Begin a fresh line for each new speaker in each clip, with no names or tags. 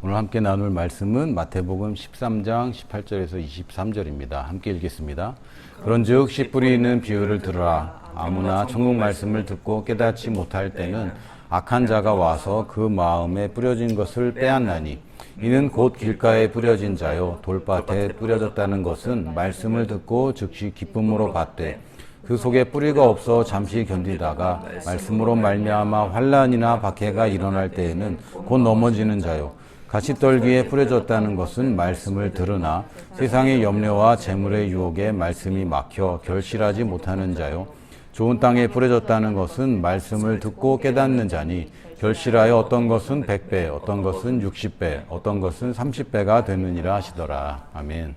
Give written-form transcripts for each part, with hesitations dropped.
오늘 함께 나눌 말씀은 마태복음 13장 18절에서 23절입니다. 함께 읽겠습니다. 그런즉 씨 뿌리 있는 비유를 들으라. 아무나 천국 말씀을 듣고 깨닫지 못할 때는 악한 자가 와서 그 마음에 뿌려진 것을 빼앗나니 이는 곧 길가에 뿌려진 자요 돌밭에 뿌려졌다는 것은 말씀을 듣고 즉시 기쁨으로 받되 그 속에 뿌리가 없어 잠시 견디다가 말씀으로 말미암아 환난이나 박해가 일어날 때에는 곧 넘어지는 자요 가시떨기에 뿌려졌다는 것은 말씀을 들으나 세상의 염려와 재물의 유혹에 말씀이 막혀 결실하지 못하는 자요 좋은 땅에 뿌려졌다는 것은 말씀을 듣고 깨닫는 자니 결실하여 어떤 것은 100배, 어떤 것은 60배, 어떤 것은 30배가 되느니라 하시더라. 아멘.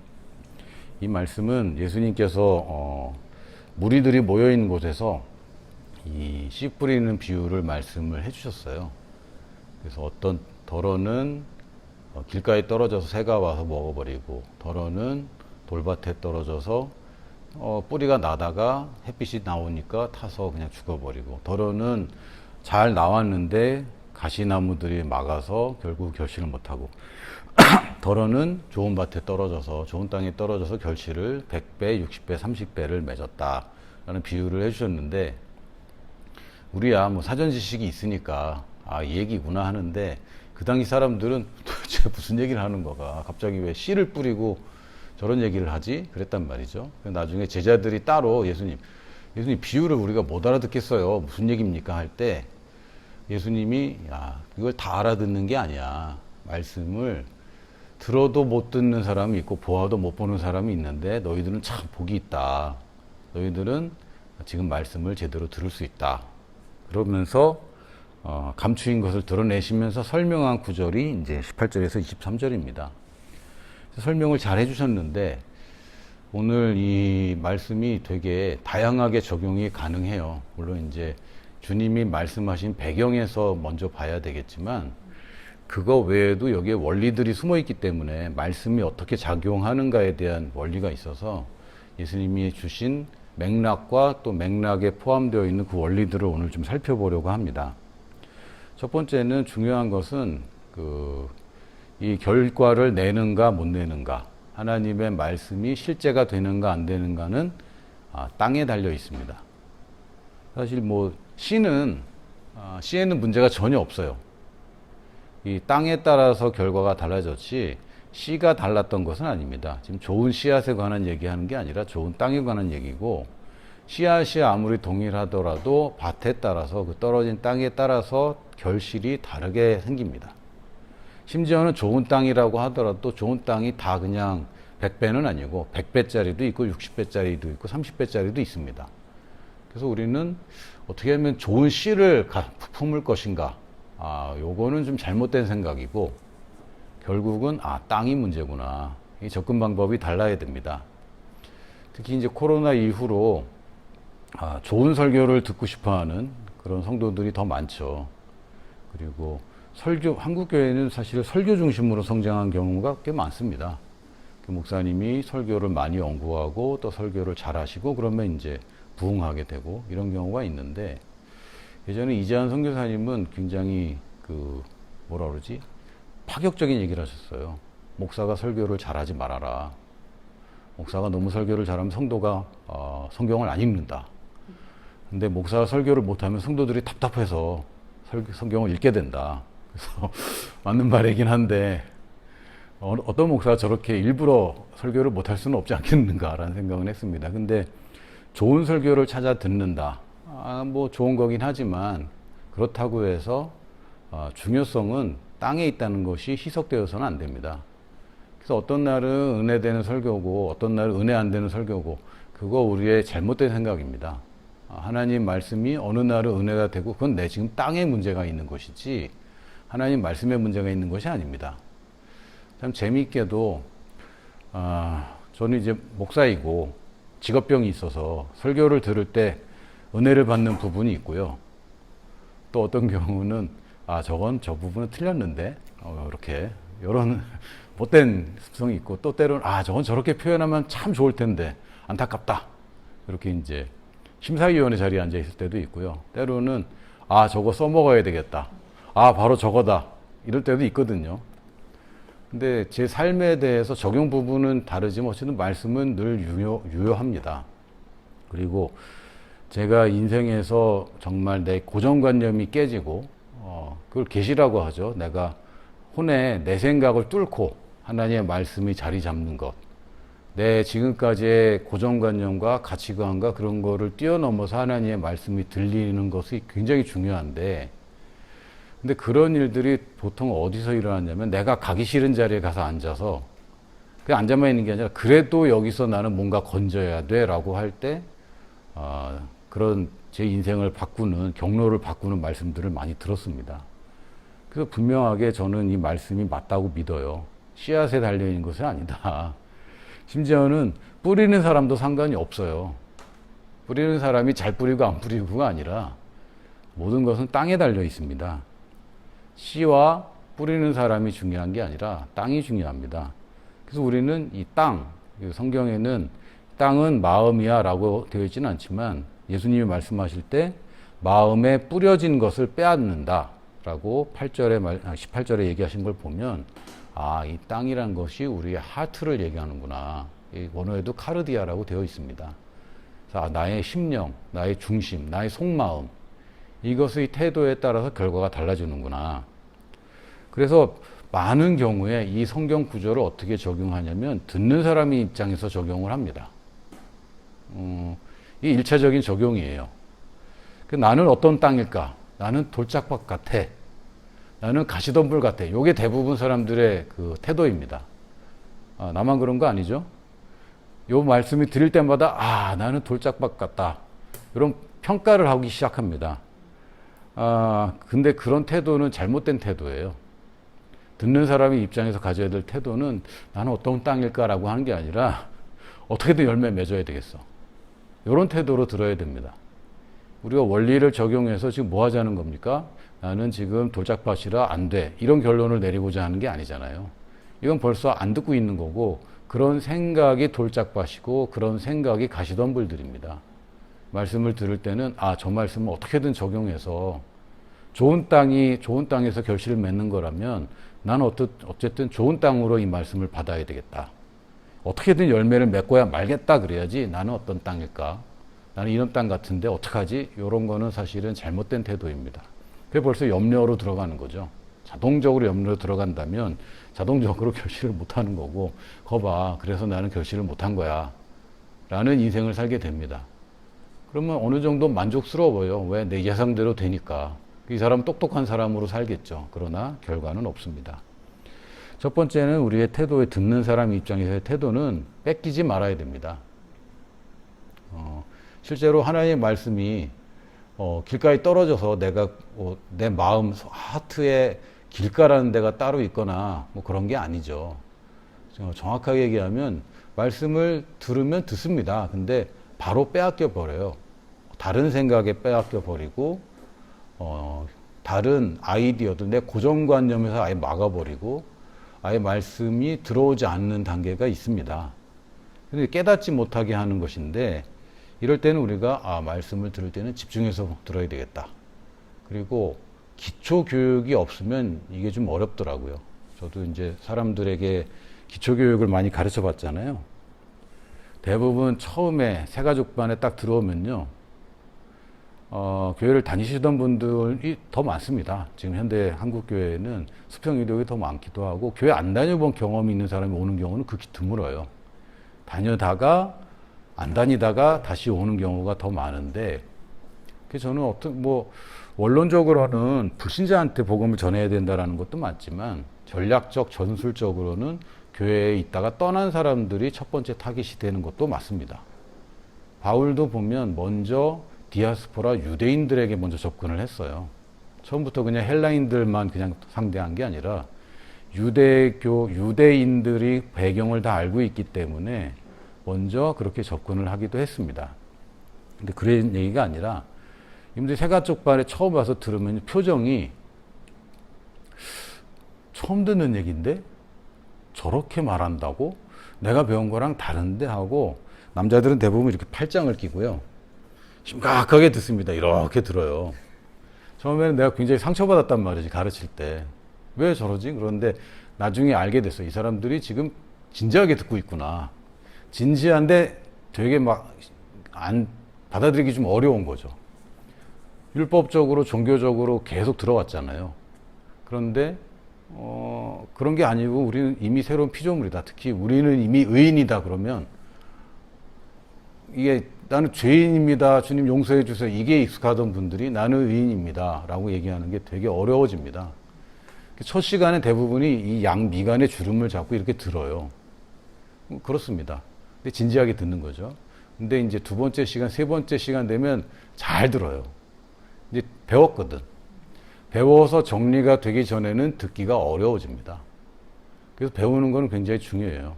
이 말씀은 예수님께서 무리들이 모여있는 곳에서 이 씨 뿌리는 비유를 말씀을 해주셨어요. 그래서 어떤 덜어는 길가에 떨어져서 새가 와서 먹어버리고, 덜어는 돌밭에 떨어져서 뿌리가 나다가 햇빛이 나오니까 타서 그냥 죽어버리고, 덜어는 잘 나왔는데 가시나무들이 막아서 결국 결실을 못하고, 덜어는 좋은 밭에 떨어져서, 좋은 땅에 떨어져서 결실을 100배, 60배, 30배를 맺었다라는 비유를 해주셨는데, 우리야 뭐 사전 지식이 있으니까 이 얘기구나 하는데, 그 당시 사람들은 도대체 무슨 얘기를 하는 거가, 갑자기 왜 씨를 뿌리고 저런 얘기를 하지? 그랬단 말이죠. 나중에 제자들이 따로 예수님 비유를 우리가 못 알아듣겠어요. 무슨 얘기입니까? 할 때 예수님이 이걸 다 알아듣는 게 아니야. 말씀을 들어도 못 듣는 사람이 있고 보아도 못 보는 사람이 있는데 너희들은 참 복이 있다. 너희들은 지금 말씀을 제대로 들을 수 있다. 그러면서 감추인 것을 드러내시면서 설명한 구절이 이제 18절에서 23절입니다. 설명을 잘 해주셨는데 오늘 이 말씀이 되게 다양하게 적용이 가능해요. 물론 이제 주님이 말씀하신 배경에서 먼저 봐야 되겠지만 그거 외에도 여기에 원리들이 숨어 있기 때문에 말씀이 어떻게 작용하는가에 대한 원리가 있어서 예수님이 주신 맥락과 또 맥락에 포함되어 있는 그 원리들을 오늘 좀 살펴보려고 합니다. 첫 번째는 중요한 것은 이 결과를 내는가 못 내는가, 하나님의 말씀이 실제가 되는가 안 되는가는 땅에 달려 있습니다. 사실 뭐 씨에는 문제가 전혀 없어요. 이 땅에 따라서 결과가 달라졌지 씨가 달랐던 것은 아닙니다. 지금 좋은 씨앗에 관한 얘기하는 게 아니라 좋은 땅에 관한 얘기고, 씨앗이 아무리 동일하더라도 밭에 따라서 그 떨어진 땅에 따라서 결실이 다르게 생깁니다. 심지어는 좋은 땅이라고 하더라도 좋은 땅이 다 그냥 100배는 아니고 100배짜리도 있고 60배짜리도 있고 30배짜리도 있습니다. 그래서 우리는 어떻게 하면 좋은 씨를 품을 것인가, 요거는 좀 잘못된 생각이고, 결국은 땅이 문제구나. 이 접근 방법이 달라야 됩니다. 특히 이제 코로나 이후로 좋은 설교를 듣고 싶어하는 그런 성도들이 더 많죠. 그리고 한국 교회는 사실 설교 중심으로 성장한 경우가 꽤 많습니다. 목사님이 설교를 많이 연구하고 또 설교를 잘 하시고 그러면 이제 부흥하게 되고 이런 경우가 있는데, 예전에 이재한 선교사님은 굉장히 파격적인 얘기를 하셨어요. 목사가 설교를 잘하지 말아라. 목사가 너무 설교를 잘하면 성도가 성경을 안 읽는다. 근데 목사가 설교를 못하면 성도들이 답답해서 성경을 읽게 된다. 그래서 맞는 말이긴 한데, 어떤 목사가 저렇게 일부러 설교를 못할 수는 없지 않겠는가라는 생각은 했습니다. 근데 좋은 설교를 찾아 듣는다. 뭐 좋은 거긴 하지만 그렇다고 해서 중요성은 땅에 있다는 것이 희석되어서는 안 됩니다. 그래서 어떤 날은 은혜 되는 설교고 어떤 날은 은혜 안 되는 설교고, 그거 우리의 잘못된 생각입니다. 하나님 말씀이 어느 날은 은혜가 되고 그건 지금 땅에 문제가 있는 것이지 하나님 말씀에 문제가 있는 것이 아닙니다. 참 재미있게도 저는 이제 목사이고 직업병이 있어서 설교를 들을 때 은혜를 받는 부분이 있고요. 또 어떤 경우는 저 부분은 틀렸는데 이렇게 이런 못된 습성이 있고, 또 때로는 저건 저렇게 표현하면 참 좋을 텐데 안타깝다, 이렇게 이제 심사위원회 자리에 앉아 있을 때도 있고요. 때로는 저거 써먹어야 되겠다, 바로 저거다, 이럴 때도 있거든요. 근데 제 삶에 대해서 적용 부분은 다르지만 어쨌든 말씀은 늘 유효합니다. 그리고 제가 인생에서 정말 내 고정관념이 깨지고 그걸 계시라고 하죠. 내가 혼에 내 생각을 뚫고 하나님의 말씀이 자리 잡는 것, 내 지금까지의 고정관념과 가치관과 그런 거를 뛰어넘어서 하나님의 말씀이 들리는 것이 굉장히 중요한데, 근데 그런 일들이 보통 어디서 일어났냐면 내가 가기 싫은 자리에 가서 앉아서 그냥 앉아만 있는 게 아니라 그래도 여기서 나는 뭔가 건져야 돼 라고 할 때 그런 제 인생을 바꾸는, 경로를 바꾸는 말씀들을 많이 들었습니다. 그래서 분명하게 저는 이 말씀이 맞다고 믿어요. 씨앗에 달려있는 것이 아니다. 심지어는 뿌리는 사람도 상관이 없어요. 뿌리는 사람이 잘 뿌리고 안 뿌리고가 아니라 모든 것은 땅에 달려 있습니다. 씨와 뿌리는 사람이 중요한 게 아니라 땅이 중요합니다. 그래서 우리는 이 땅, 성경에는 땅은 마음이야 라고 되어 있지는 않지만 예수님이 말씀하실 때 마음에 뿌려진 것을 빼앗는다 라고 18절에 얘기하신 걸 보면 이 땅이란 것이 우리의 하트를 얘기하는구나. 이 원어에도 카르디아라고 되어 있습니다. 나의 심령, 나의 중심, 나의 속마음, 이것의 태도에 따라서 결과가 달라지는구나. 그래서 많은 경우에 이 성경 구절을 어떻게 적용하냐면 듣는 사람의 입장에서 적용을 합니다. 이 1차적인 적용이에요. 나는 어떤 땅일까? 나는 돌짝밭 같아. 나는 가시덤불 같아. 이게 대부분 사람들의 그 태도입니다. 나만 그런 거 아니죠? 요 말씀이 들릴 때마다 나는 돌짝밭 같다. 이런 평가를 하기 시작합니다. 근데 그런 태도는 잘못된 태도예요. 듣는 사람의 입장에서 가져야 될 태도는 나는 어떤 땅일까라고 하는 게 아니라 어떻게든 열매 맺어야 되겠어. 이런 태도로 들어야 됩니다. 우리가 원리를 적용해서 지금 뭐 하자는 겁니까? 나는 지금 돌짝밭이라 안 돼. 이런 결론을 내리고자 하는 게 아니잖아요. 이건 벌써 안 듣고 있는 거고, 그런 생각이 돌짝밭이고 그런 생각이 가시덤불들입니다. 말씀을 들을 때는 저 말씀을 어떻게든 적용해서 좋은 땅에서 결실을 맺는 거라면 나는 어쨌든 좋은 땅으로 이 말씀을 받아야 되겠다. 어떻게든 열매를 맺고야 말겠다 그래야지 나는 어떤 땅일까? 나는 이런 땅 같은데 어떡하지? 이런 거는 사실은 잘못된 태도입니다. 그게 벌써 염려로 들어가는 거죠. 자동적으로 염려로 들어간다면 자동적으로 결실을 못하는 거고, 거봐, 그래서 나는 결실을 못한 거야 라는 인생을 살게 됩니다. 그러면 어느 정도 만족스러워요. 왜? 내 예상대로 되니까. 이 사람은 똑똑한 사람으로 살겠죠. 그러나 결과는 없습니다. 첫 번째는 우리의 태도에, 듣는 사람 입장에서의 태도는 뺏기지 말아야 됩니다. 실제로 하나님의 말씀이 길가에 떨어져서 내가 내 마음, 하트에 길가라는 데가 따로 있거나 뭐 그런 게 아니죠. 정확하게 얘기하면 말씀을 들으면 듣습니다. 근데 바로 빼앗겨 버려요. 다른 생각에 빼앗겨 버리고 다른 아이디어들, 내 고정관념에서 아예 막아버리고 아예 말씀이 들어오지 않는 단계가 있습니다. 근데 깨닫지 못하게 하는 것인데, 이럴 때는 우리가 말씀을 들을 때는 집중해서 들어야 되겠다. 그리고 기초 교육이 없으면 이게 좀 어렵더라고요. 저도 이제 사람들에게 기초 교육을 많이 가르쳐 봤잖아요. 대부분 처음에 새가족반에 딱 들어오면요, 교회를 다니시던 분들이 더 많습니다. 지금 현대 한국교회에는 수평이동이 더 많기도 하고, 교회 안 다녀본 경험이 있는 사람이 오는 경우는 극히 드물어요. 다녀다가 안 다니다가 다시 오는 경우가 더 많은데, 그래서 저는 원론적으로는 불신자한테 복음을 전해야 된다는 것도 맞지만, 전략적, 전술적으로는 교회에 있다가 떠난 사람들이 첫 번째 타깃이 되는 것도 맞습니다. 바울도 보면 먼저 디아스포라 유대인들에게 먼저 접근을 했어요. 처음부터 그냥 헬라인들만 그냥 상대한 게 아니라 유대인들이 배경을 다 알고 있기 때문에 먼저 그렇게 접근을 하기도 했습니다. 근데 그런 얘기가 아니라, 여러분들이 새가족반에 처음 와서 들으면 표정이 처음 듣는 얘기인데 저렇게 말한다고? 내가 배운 거랑 다른데 하고, 남자들은 대부분 이렇게 팔짱을 끼고요, 심각하게 듣습니다. 이렇게 들어요. 처음에는 내가 굉장히 상처받았단 말이지, 가르칠 때. 왜 저러지? 그런데 나중에 알게 됐어요. 이 사람들이 지금 진지하게 듣고 있구나. 진지한데 되게 막 안 받아들이기 좀 어려운 거죠. 율법적으로 종교적으로 계속 들어왔잖아요. 그런데 그런 게 아니고 우리는 이미 새로운 피조물이다. 특히 우리는 이미 의인이다 그러면 이게 나는 죄인입니다. 주님 용서해 주세요. 이게 익숙하던 분들이 나는 의인입니다. 라고 얘기하는 게 되게 어려워집니다. 첫 시간에 대부분이 이 양미간의 주름을 잡고 이렇게 들어요. 그렇습니다. 근데 진지하게 듣는 거죠. 근데 이제 두 번째 시간, 세 번째 시간 되면 잘 들어요. 이제 배웠거든. 배워서 정리가 되기 전에는 듣기가 어려워집니다. 그래서 배우는 거는 굉장히 중요해요.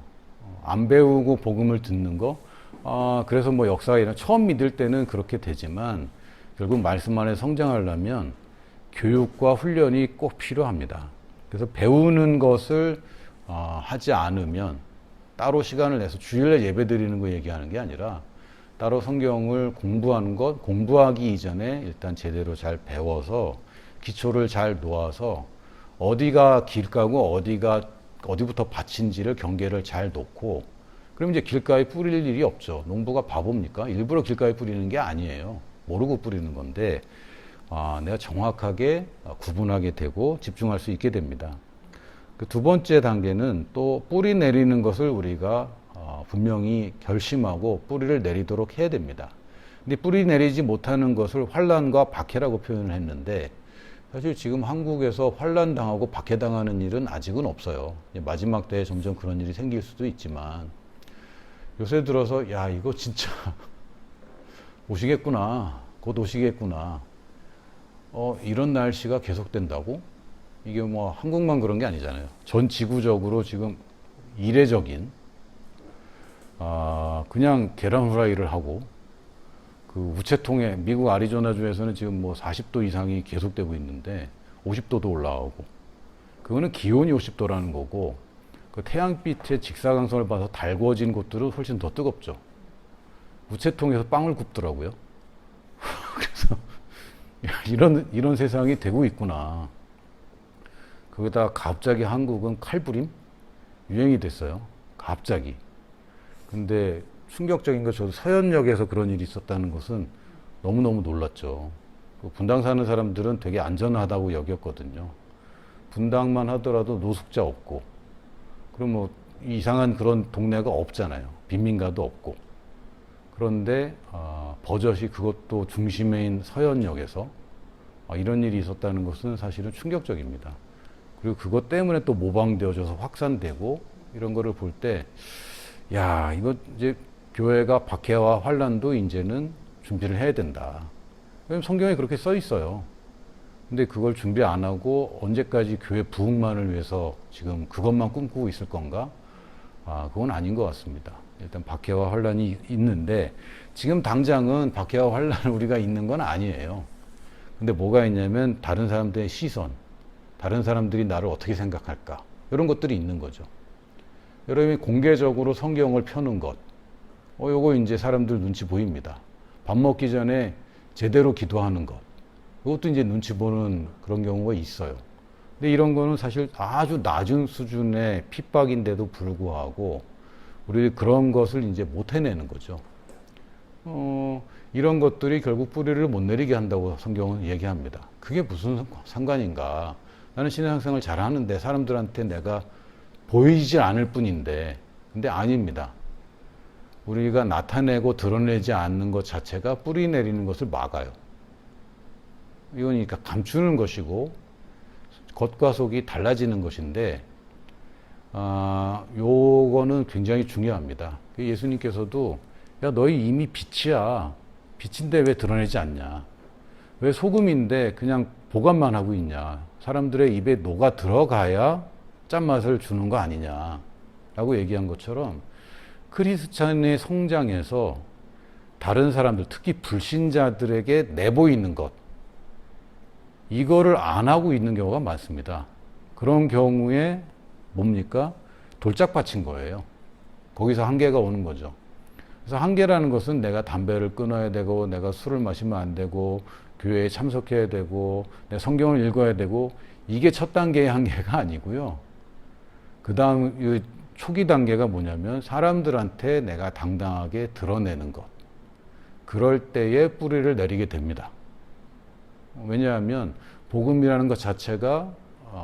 안 배우고 복음을 듣는 거, 그래서 뭐 역사가 이런 처음 믿을 때는 그렇게 되지만 결국 말씀 안에 성장하려면 교육과 훈련이 꼭 필요합니다. 그래서 배우는 것을 하지 않으면 따로 시간을 내서 주일날 예배 드리는 거 얘기하는 게 아니라 따로 성경을 공부하는 것, 공부하기 이전에 일단 제대로 잘 배워서 기초를 잘 놓아서 어디가 길가고 어디부터 밭인지를 경계를 잘 놓고 그럼 이제 길가에 뿌릴 일이 없죠. 농부가 바보입니까? 일부러 길가에 뿌리는 게 아니에요. 모르고 뿌리는 건데 내가 정확하게 구분하게 되고 집중할 수 있게 됩니다. 그 두 번째 단계는 또 뿌리 내리는 것을 우리가 분명히 결심하고 뿌리를 내리도록 해야 됩니다. 근데 뿌리 내리지 못하는 것을 환난과 박해라고 표현을 했는데 사실 지금 한국에서 환난 당하고 박해 당하는 일은 아직은 없어요. 마지막 때에 점점 그런 일이 생길 수도 있지만 요새 들어서 야 이거 진짜 오시겠구나. 곧 오시겠구나. 이런 날씨가 계속된다고? 이게 뭐 한국만 그런 게 아니잖아요. 전 지구적으로 지금 이례적인 그냥 계란 후라이를 하고 그 우체통에 미국 애리조나주에서는 지금 뭐 40도 이상이 계속되고 있는데 50도도 올라오고 그거는 기온이 50도라는 거고 그 태양빛의 직사광선을 봐서 달궈진 곳들은 훨씬 더 뜨겁죠. 우체통에서 빵을 굽더라고요. 그래서 이런 세상이 되고 있구나. 거기다 갑자기 한국은 칼부림 유행이 됐어요. 갑자기. 근데 충격적인 거 저도 서현역에서 그런 일이 있었다는 것은 너무너무 놀랐죠. 분당 사는 사람들은 되게 안전하다고 여겼거든요. 분당만 하더라도 노숙자 없고 그럼 뭐 이상한 그런 동네가 없잖아요. 빈민가도 없고. 그런데 버젓이 그것도 중심인 서현역에서 이런 일이 있었다는 것은 사실은 충격적입니다. 그리고 그것 때문에 또 모방되어져서 확산되고 이런 거를 볼 때 야, 이거 이제 교회가 박해와 환란도 이제는 준비를 해야 된다. 왜냐면 성경에 그렇게 써 있어요. 근데 그걸 준비 안 하고 언제까지 교회 부흥만을 위해서 지금 그것만 꿈꾸고 있을 건가? 그건 아닌 것 같습니다. 일단 박해와 환란이 있는데 지금 당장은 박해와 환란을 우리가 있는 건 아니에요. 근데 뭐가 있냐면 다른 사람들의 시선, 다른 사람들이 나를 어떻게 생각할까? 이런 것들이 있는 거죠. 여러분이 공개적으로 성경을 펴는 것, 요거 이제 사람들 눈치 보입니다. 밥 먹기 전에 제대로 기도하는 것, 이것도 이제 눈치 보는 그런 경우가 있어요. 근데 이런 거는 사실 아주 낮은 수준의 핍박인데도 불구하고 우리 그런 것을 이제 못 해내는 거죠. 이런 것들이 결국 뿌리를 못 내리게 한다고 성경은 얘기합니다. 그게 무슨 상관인가? 나는 신앙생활 잘하는데 사람들한테 내가 보이지 않을 뿐인데, 근데 아닙니다. 우리가 나타내고 드러내지 않는 것 자체가 뿌리 내리는 것을 막아요. 이건 그러니까 감추는 것이고 겉과 속이 달라지는 것인데 요거는 굉장히 중요합니다. 예수님께서도 야 너희 이미 빛이야. 빛인데 왜 드러내지 않냐. 왜 소금인데 그냥 보관만 하고 있냐. 사람들의 입에 녹아 들어가야 짠맛을 주는 거 아니냐 라고 얘기한 것처럼 크리스찬의 성장에서 다른 사람들 특히 불신자들에게 내보이는 것 이거를 안 하고 있는 경우가 많습니다. 그런 경우에 뭡니까? 돌짝밭인 거예요. 거기서 한계가 오는 거죠. 그래서 한계라는 것은 내가 담배를 끊어야 되고 내가 술을 마시면 안 되고 교회에 참석해야 되고 내 성경을 읽어야 되고 이게 첫 단계의 한계가 아니고요. 그 다음 초기 단계가 뭐냐면 사람들한테 내가 당당하게 드러내는 것. 그럴 때에 뿌리를 내리게 됩니다. 왜냐하면 복음이라는 것 자체가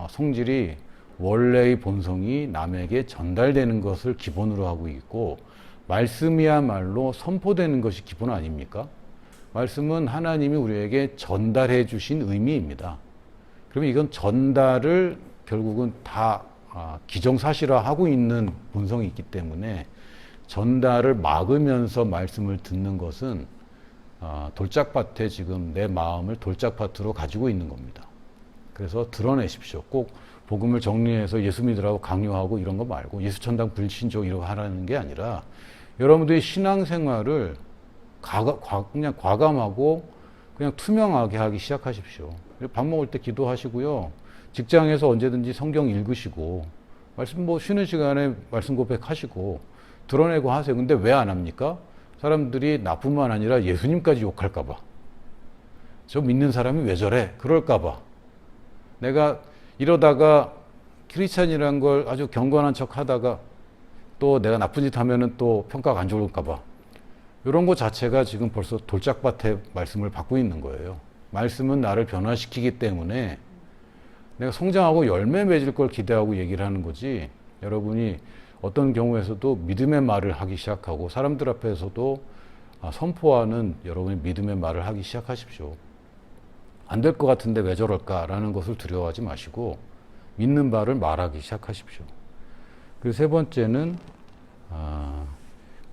성질이 원래의 본성이 남에게 전달되는 것을 기본으로 하고 있고, 말씀이야말로 선포되는 것이 기본 아닙니까? 말씀은 하나님이 우리에게 전달해 주신 의미입니다. 그러면 이건 전달을 결국은 다 기정사실화하고 있는 본성이 있기 때문에 전달을 막으면서 말씀을 듣는 것은 돌짝밭에 지금 내 마음을 돌짝밭으로 가지고 있는 겁니다. 그래서 드러내십시오. 꼭 복음을 정리해서 예수 믿으라고 강요하고 이런 거 말고 예수천당 불신조 이러고 하라는 게 아니라 여러분들의 신앙생활을 그냥 과감하고 그냥 투명하게 하기 시작하십시오. 밥 먹을 때 기도하시고요. 직장에서 언제든지 성경 읽으시고 말씀 쉬는 시간에 말씀 고백하시고 드러내고 하세요. 근데 왜 안 합니까? 사람들이 나뿐만 아니라 예수님까지 욕할까 봐. 저 믿는 사람이 왜 저래? 그럴까 봐. 내가 이러다가 크리스찬이라는 걸 아주 경건한 척 하다가 또 내가 나쁜 짓 하면은 또 평가가 안 좋을까 봐. 이런 것 자체가 지금 벌써 돌짝밭에 말씀을 받고 있는 거예요. 말씀은 나를 변화시키기 때문에 내가 성장하고 열매 맺을 걸 기대하고 얘기를 하는 거지, 여러분이 어떤 경우에서도 믿음의 말을 하기 시작하고 사람들 앞에서도 선포하는 여러분이 믿음의 말을 하기 시작하십시오. 안 될 것 같은데 왜 저럴까라는 것을 두려워하지 마시고 믿는 바를 말하기 시작하십시오. 그리고 세 번째는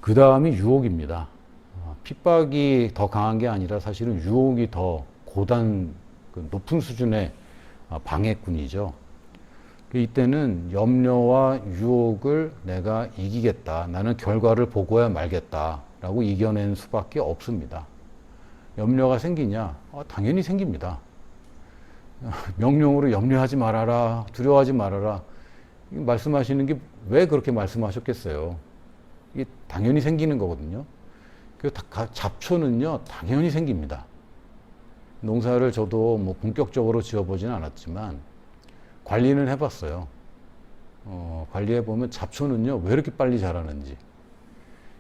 그 다음이 유혹입니다. 핍박이 더 강한 게 아니라 사실은 유혹이 더 고단, 높은 수준의 방해꾼이죠. 이때는 염려와 유혹을 내가 이기겠다. 나는 결과를 보고야 말겠다라고 이겨낸 수밖에 없습니다. 염려가 생기냐? 당연히 생깁니다. 명령으로 염려하지 말아라, 두려워하지 말아라. 말씀하시는 게 왜 그렇게 말씀하셨겠어요? 이게 당연히 생기는 거거든요. 그 잡초는요, 당연히 생깁니다. 농사를 저도 뭐 본격적으로 지어보지는 않았지만 관리는 해봤어요. 관리해보면 잡초는요, 왜 이렇게 빨리 자라는지.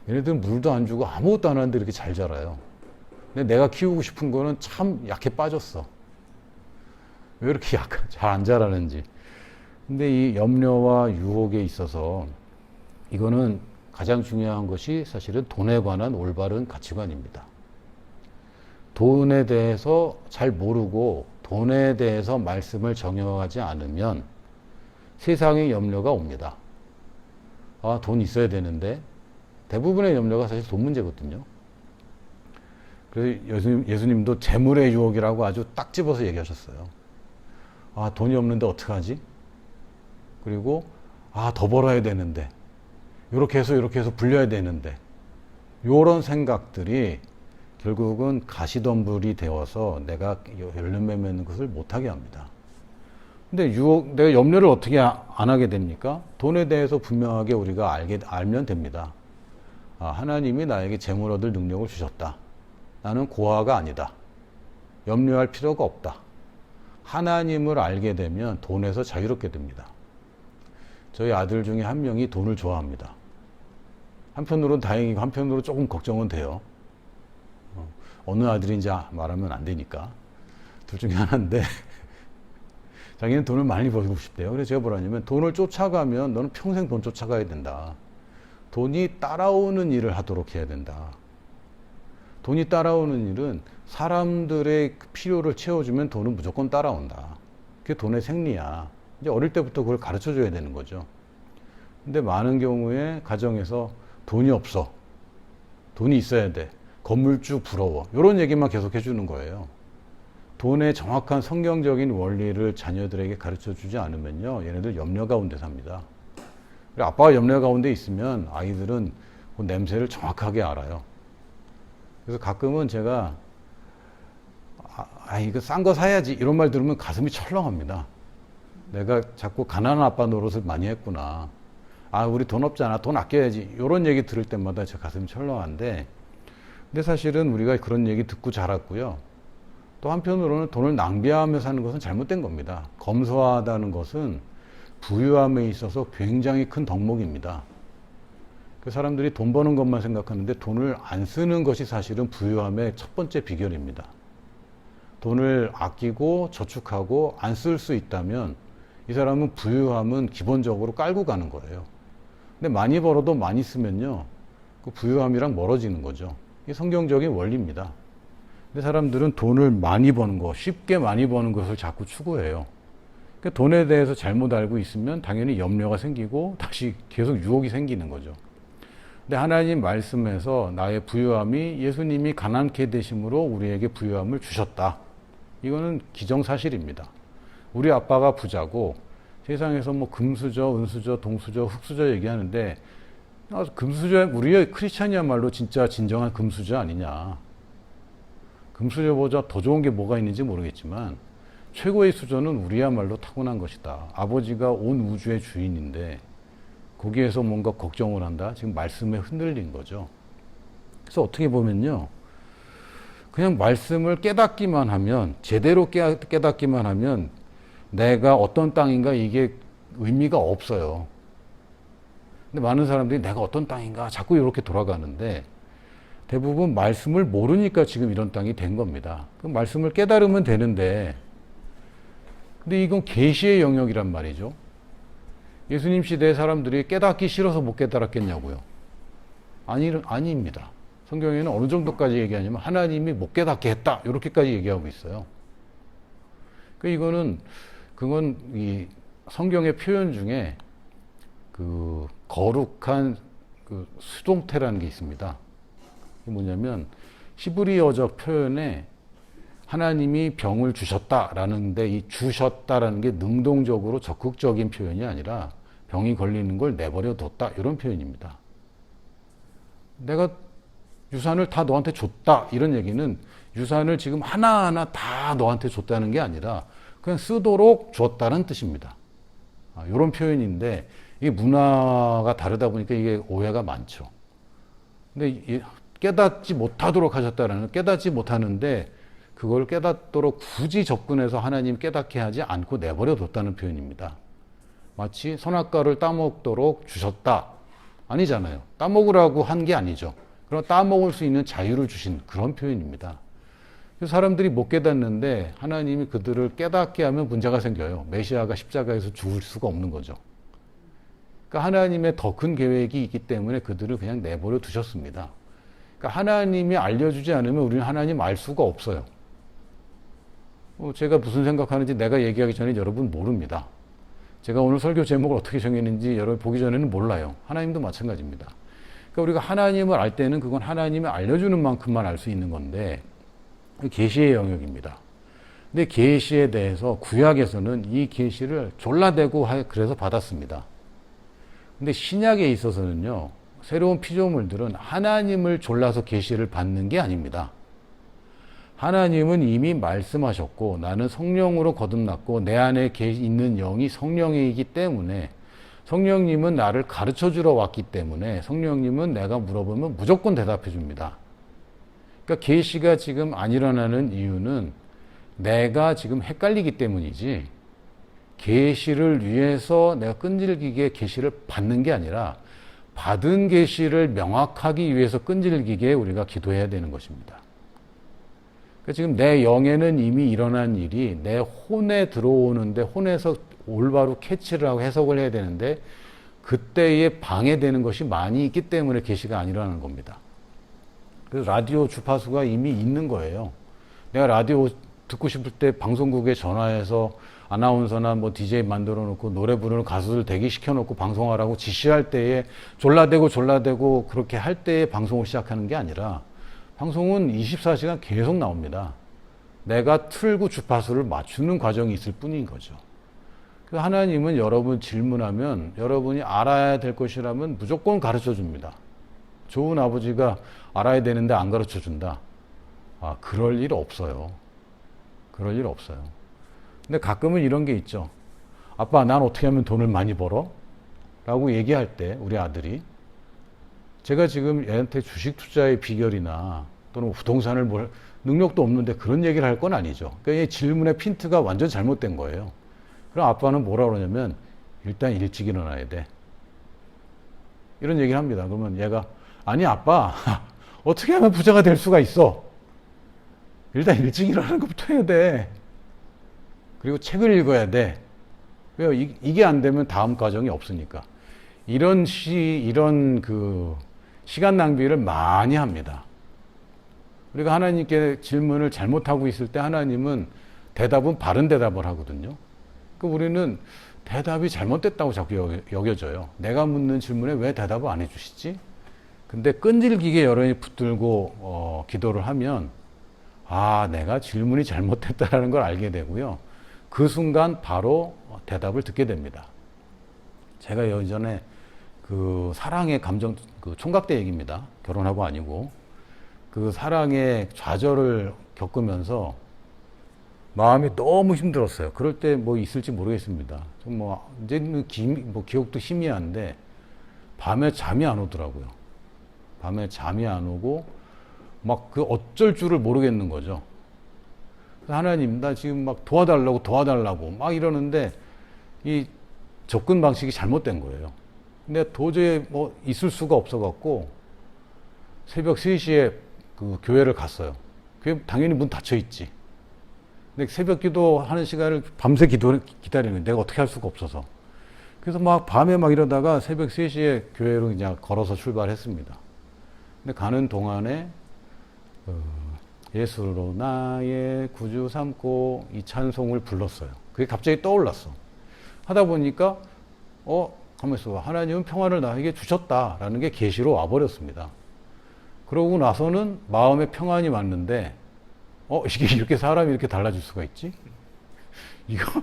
얘네들은 물도 안 주고 아무것도 안 하는데 이렇게 잘 자라요. 근데 내가 키우고 싶은 거는 참 약해 빠졌어. 왜 이렇게 잘 안 자라는지. 근데 이 염려와 유혹에 있어서 이거는 가장 중요한 것이 사실은 돈에 관한 올바른 가치관입니다. 돈에 대해서 잘 모르고 돈에 대해서 말씀을 정형하지 않으면 세상의 염려가 옵니다. 돈 있어야 되는데. 대부분의 염려가 사실 돈 문제거든요. 그래서 예수님도 재물의 유혹이라고 아주 딱 집어서 얘기하셨어요. 돈이 없는데 어떡하지? 그리고 더 벌어야 되는데, 이렇게 해서 불려야 되는데, 요런 생각들이 결국은 가시덤불이 되어서 내가 열매 맺는 것을 못하게 합니다. 근데 내가 염려를 어떻게 안 하게 됩니까? 돈에 대해서 분명하게 우리가 알면 됩니다. 하나님이 나에게 재물 얻을 능력을 주셨다. 나는 고아가 아니다. 염려할 필요가 없다. 하나님을 알게 되면 돈에서 자유롭게 됩니다. 저희 아들 중에 한 명이 돈을 좋아합니다. 한편으로는 다행이고 한편으로 조금 걱정은 돼요. 어느 아들인지 말하면 안 되니까. 둘 중에 하나인데 자기는 돈을 많이 벌고 싶대요. 그래서 제가 뭐라냐면, 돈을 쫓아가면 너는 평생 돈 쫓아가야 된다. 돈이 따라오는 일을 하도록 해야 된다. 돈이 따라오는 일은 사람들의 필요를 채워주면 돈은 무조건 따라온다. 그게 돈의 생리야. 이제 어릴 때부터 그걸 가르쳐 줘야 되는 거죠. 근데 많은 경우에 가정에서 돈이 없어. 돈이 있어야 돼. 건물주 부러워. 이런 얘기만 계속 해주는 거예요. 돈의 정확한 성경적인 원리를 자녀들에게 가르쳐 주지 않으면요, 얘네들 염려 가운데 삽니다. 아빠가 염려 가운데 있으면 아이들은 그 냄새를 정확하게 알아요. 그래서 가끔은 제가 이거 싼 거 사야지 이런 말 들으면 가슴이 철렁합니다. 내가 자꾸 가난한 아빠 노릇을 많이 했구나. 우리 돈 없잖아. 돈 아껴야지. 이런 얘기 들을 때마다 제 가슴이 철렁한데, 근데 사실은 우리가 그런 얘기 듣고 자랐고요. 또 한편으로는 돈을 낭비하며 사는 것은 잘못된 겁니다. 검소하다는 것은 부유함에 있어서 굉장히 큰 덕목입니다. 그 사람들이 돈 버는 것만 생각하는데 돈을 안 쓰는 것이 사실은 부유함의 첫 번째 비결입니다. 돈을 아끼고 저축하고 안 쓸 수 있다면 이 사람은 부유함은 기본적으로 깔고 가는 거예요. 근데 많이 벌어도 많이 쓰면요, 그 부유함이랑 멀어지는 거죠. 이게 성경적인 원리입니다. 근데 사람들은 돈을 많이 버는 거, 쉽게 많이 버는 것을 자꾸 추구해요. 그러니까 돈에 대해서 잘못 알고 있으면 당연히 염려가 생기고 다시 계속 유혹이 생기는 거죠. 근데 하나님 말씀에서 나의 부유함이 예수님이 가난케 되심으로 우리에게 부유함을 주셨다. 이거는 기정사실입니다. 우리 아빠가 부자고 세상에서 뭐 금수저, 은수저, 동수저, 흙수저 얘기하는데 금수저, 우리 크리스찬이야말로 진짜 진정한 금수저 아니냐. 금수저보다 더 좋은 게 뭐가 있는지 모르겠지만 최고의 수저는 우리야말로 타고난 것이다. 아버지가 온 우주의 주인인데 거기에서 뭔가 걱정을 한다. 지금 말씀에 흔들린 거죠. 그래서 어떻게 보면요, 그냥 말씀을 깨닫기만 하면, 제대로 깨닫기만 하면 내가 어떤 땅인가 이게 의미가 없어요. 근데 많은 사람들이 내가 어떤 땅인가 자꾸 이렇게 돌아가는데 대부분 말씀을 모르니까 지금 이런 땅이 된 겁니다. 그 말씀을 깨달으면 되는데, 근데 이건 계시의 영역이란 말이죠. 예수님 시대의 사람들이 깨닫기 싫어서 못 깨달았겠냐고요. 아닙니다. 성경에는 어느 정도까지 얘기하냐면 하나님이 못 깨닫게 했다, 이렇게까지 얘기하고 있어요. 그건 이 성경의 표현 중에 그 거룩한 그 수동태라는 게 있습니다. 그게 뭐냐면 히브리어적 표현에 하나님이 병을 주셨다라는데 이 주셨다라는 게 능동적으로 적극적인 표현이 아니라 병이 걸리는 걸 내버려 뒀다, 이런 표현입니다. 내가 유산을 다 너한테 줬다, 이런 얘기는 유산을 지금 하나하나 다 너한테 줬다는 게 아니라 그냥 쓰도록 줬다는 뜻입니다. 이런 표현인데 이게 문화가 다르다 보니까 이게 오해가 많죠. 근데 깨닫지 못하도록 하셨다라는, 깨닫지 못하는데 그걸 깨닫도록 굳이 접근해서 하나님 깨닫게 하지 않고 내버려 뒀다는 표현입니다. 마치 선악과를 따먹도록 주셨다, 아니잖아요. 따먹으라고 한 게 아니죠. 그럼 따먹을 수 있는 자유를 주신 그런 표현입니다. 사람들이 못 깨닫는데 하나님이 그들을 깨닫게 하면 문제가 생겨요. 메시아가 십자가에서 죽을 수가 없는 거죠. 그러니까 하나님의 더 큰 계획이 있기 때문에 그들을 그냥 내버려 두셨습니다. 그러니까 하나님이 알려주지 않으면 우리는 하나님 알 수가 없어요. 제가 무슨 생각하는지 내가 얘기하기 전에 여러분 모릅니다. 제가 오늘 설교 제목을 어떻게 정했는지 여러분 보기 전에는 몰라요. 하나님도 마찬가지입니다. 그러니까 우리가 하나님을 알 때는 그건 하나님이 알려주는 만큼만 알 수 있는 건데, 계시의 영역입니다. 근데 계시에 대해서 구약에서는 이 계시를 졸라대고 그래서 받았습니다. 근데 신약에 있어서는요, 새로운 피조물들은 하나님을 졸라서 계시를 받는 게 아닙니다. 하나님은 이미 말씀하셨고 나는 성령으로 거듭났고 내 안에 있는 영이 성령이기 때문에, 성령님은 나를 가르쳐 주러 왔기 때문에 성령님은 내가 물어보면 무조건 대답해 줍니다. 그러니까 계시가 지금 안 일어나는 이유는 내가 지금 헷갈리기 때문이지, 계시를 위해서 내가 끈질기게 계시를 받는 게 아니라 받은 계시를 명확하기 위해서 끈질기게 우리가 기도해야 되는 것입니다. 그러니까 지금 내 영에는 이미 일어난 일이 내 혼에 들어오는데, 혼에서 올바로 캐치를 하고 해석을 해야 되는데 그때에 방해되는 것이 많이 있기 때문에 계시가 안 일어나는 겁니다. 그래서 라디오 주파수가 이미 있는 거예요. 내가 라디오 듣고 싶을 때 방송국에 전화해서 아나운서나 뭐 DJ 만들어 놓고 노래 부르는 가수들 대기시켜 놓고 방송하라고 지시할 때에 졸라대고 그렇게 할 때에 방송을 시작하는 게 아니라, 방송은 24시간 계속 나옵니다. 내가 틀고 주파수를 맞추는 과정이 있을 뿐인 거죠. 그래서 하나님은 여러분 질문하면 여러분이 알아야 될 것이라면 무조건 가르쳐 줍니다. 좋은 아버지가 알아야 되는데 안 가르쳐 준다. 그럴 일 없어요. 그럴 일 없어요. 근데 가끔은 이런 게 있죠. 아빠, 난 어떻게 하면 돈을 많이 벌어? 라고 얘기할 때 우리 아들이, 제가 지금 얘한테 주식 투자의 비결이나 또는 부동산을 능력도 없는데 그런 얘기를 할 건 아니죠. 그러니까 이 질문의 핀트가 완전 잘못된 거예요. 그럼 아빠는 뭐라 그러냐면, 일단 일찍 일어나야 돼. 이런 얘기를 합니다. 그러면 얘가 아니 아빠 어떻게 하면 부자가 될 수가 있어? 일단 일찍 일어나는 것부터 해야 돼. 그리고 책을 읽어야 돼. 왜요? 이게 안 되면 다음 과정이 없으니까. 이런 그 시간 낭비를 많이 합니다. 우리가 하나님께 질문을 잘못하고 있을 때 하나님은 대답은 바른 대답을 하거든요. 그 우리는 대답이 잘못됐다고 자꾸 여겨져요. 내가 묻는 질문에 왜 대답을 안 해주시지? 근데 끈질기게 여론이 붙들고 기도를 하면 아, 내가 질문이 잘못됐다라는 걸 알게 되고요. 그 순간 바로 대답을 듣게 됩니다. 제가 예전에 그 사랑의 감정, 그 총각대 얘기입니다. 결혼하고 아니고. 그 사랑의 좌절을 겪으면서 마음이 너무 힘들었어요. 그럴 때 뭐 있을지 모르겠습니다. 이제는 기억도 희미한데 밤에 잠이 안 오더라고요. 밤에 잠이 안 오고 막 그 어쩔 줄을 모르겠는 거죠. 하나님, 나 지금 막 도와달라고 막 이러는데 이 접근 방식이 잘못된 거예요. 근데 도저히 뭐 있을 수가 없어갖고 새벽 3시에 그 교회를 갔어요. 교회 당연히 문 닫혀 있지. 근데 새벽 기도하는 시간을 밤새 기다리는 내가 어떻게 할 수가 없어서. 그래서 막 밤에 막 이러다가 새벽 3시에 교회로 그냥 걸어서 출발했습니다. 근데 가는 동안에 예수로 나의 구주 삼고 이 찬송을 불렀어요. 그게 갑자기 떠올랐어. 하다 보니까 가만있어 봐. 하나님은 평안을 나에게 주셨다라는 게 계시로 와버렸습니다. 그러고 나서는 마음에 평안이 왔는데 이게 이렇게 사람이 이렇게 달라질 수가 있지? 이거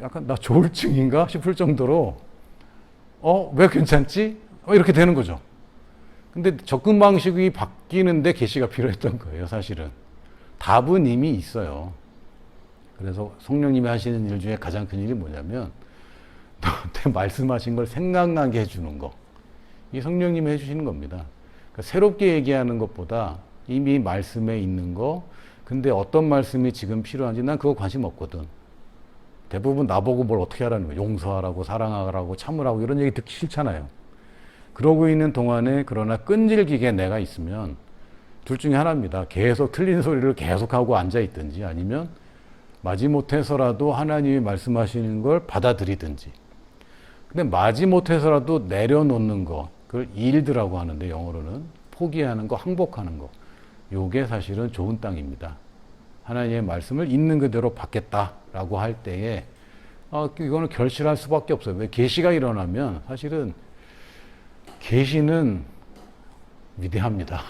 약간 나 조울증인가 싶을 정도로 왜 괜찮지? 이렇게 되는 거죠. 근데 접근 방식이 바뀌는데 계시가 필요했던 거예요, 사실은. 답은 이미 있어요. 그래서 성령님이 하시는 일 중에 가장 큰 일이 뭐냐면 너한테 말씀하신 걸 생각나게 해주는 거. 이 성령님이 해주시는 겁니다. 그러니까 새롭게 얘기하는 것보다 이미 말씀에 있는 거, 근데 어떤 말씀이 지금 필요한지 난 그거 관심 없거든. 대부분 나보고 뭘 어떻게 하라는 거예요. 용서하라고, 사랑하라고, 참으라고 이런 얘기 듣기 싫잖아요. 그러고 있는 동안에 그러나 끈질기게 내가 있으면 둘 중에 하나입니다. 계속 틀린 소리를 계속하고 앉아있든지 아니면 마지못해서라도 하나님이 말씀하시는 걸 받아들이든지. 근데 마지못해서라도 내려놓는 거, 그걸 yield라고 하는데 영어로는 포기하는 거, 항복하는 거. 요게 사실은 좋은 땅입니다. 하나님의 말씀을 있는 그대로 받겠다라고 할 때에 이거는 결실할 수밖에 없어요. 왜? 계시가 일어나면 사실은 계시는 위대합니다.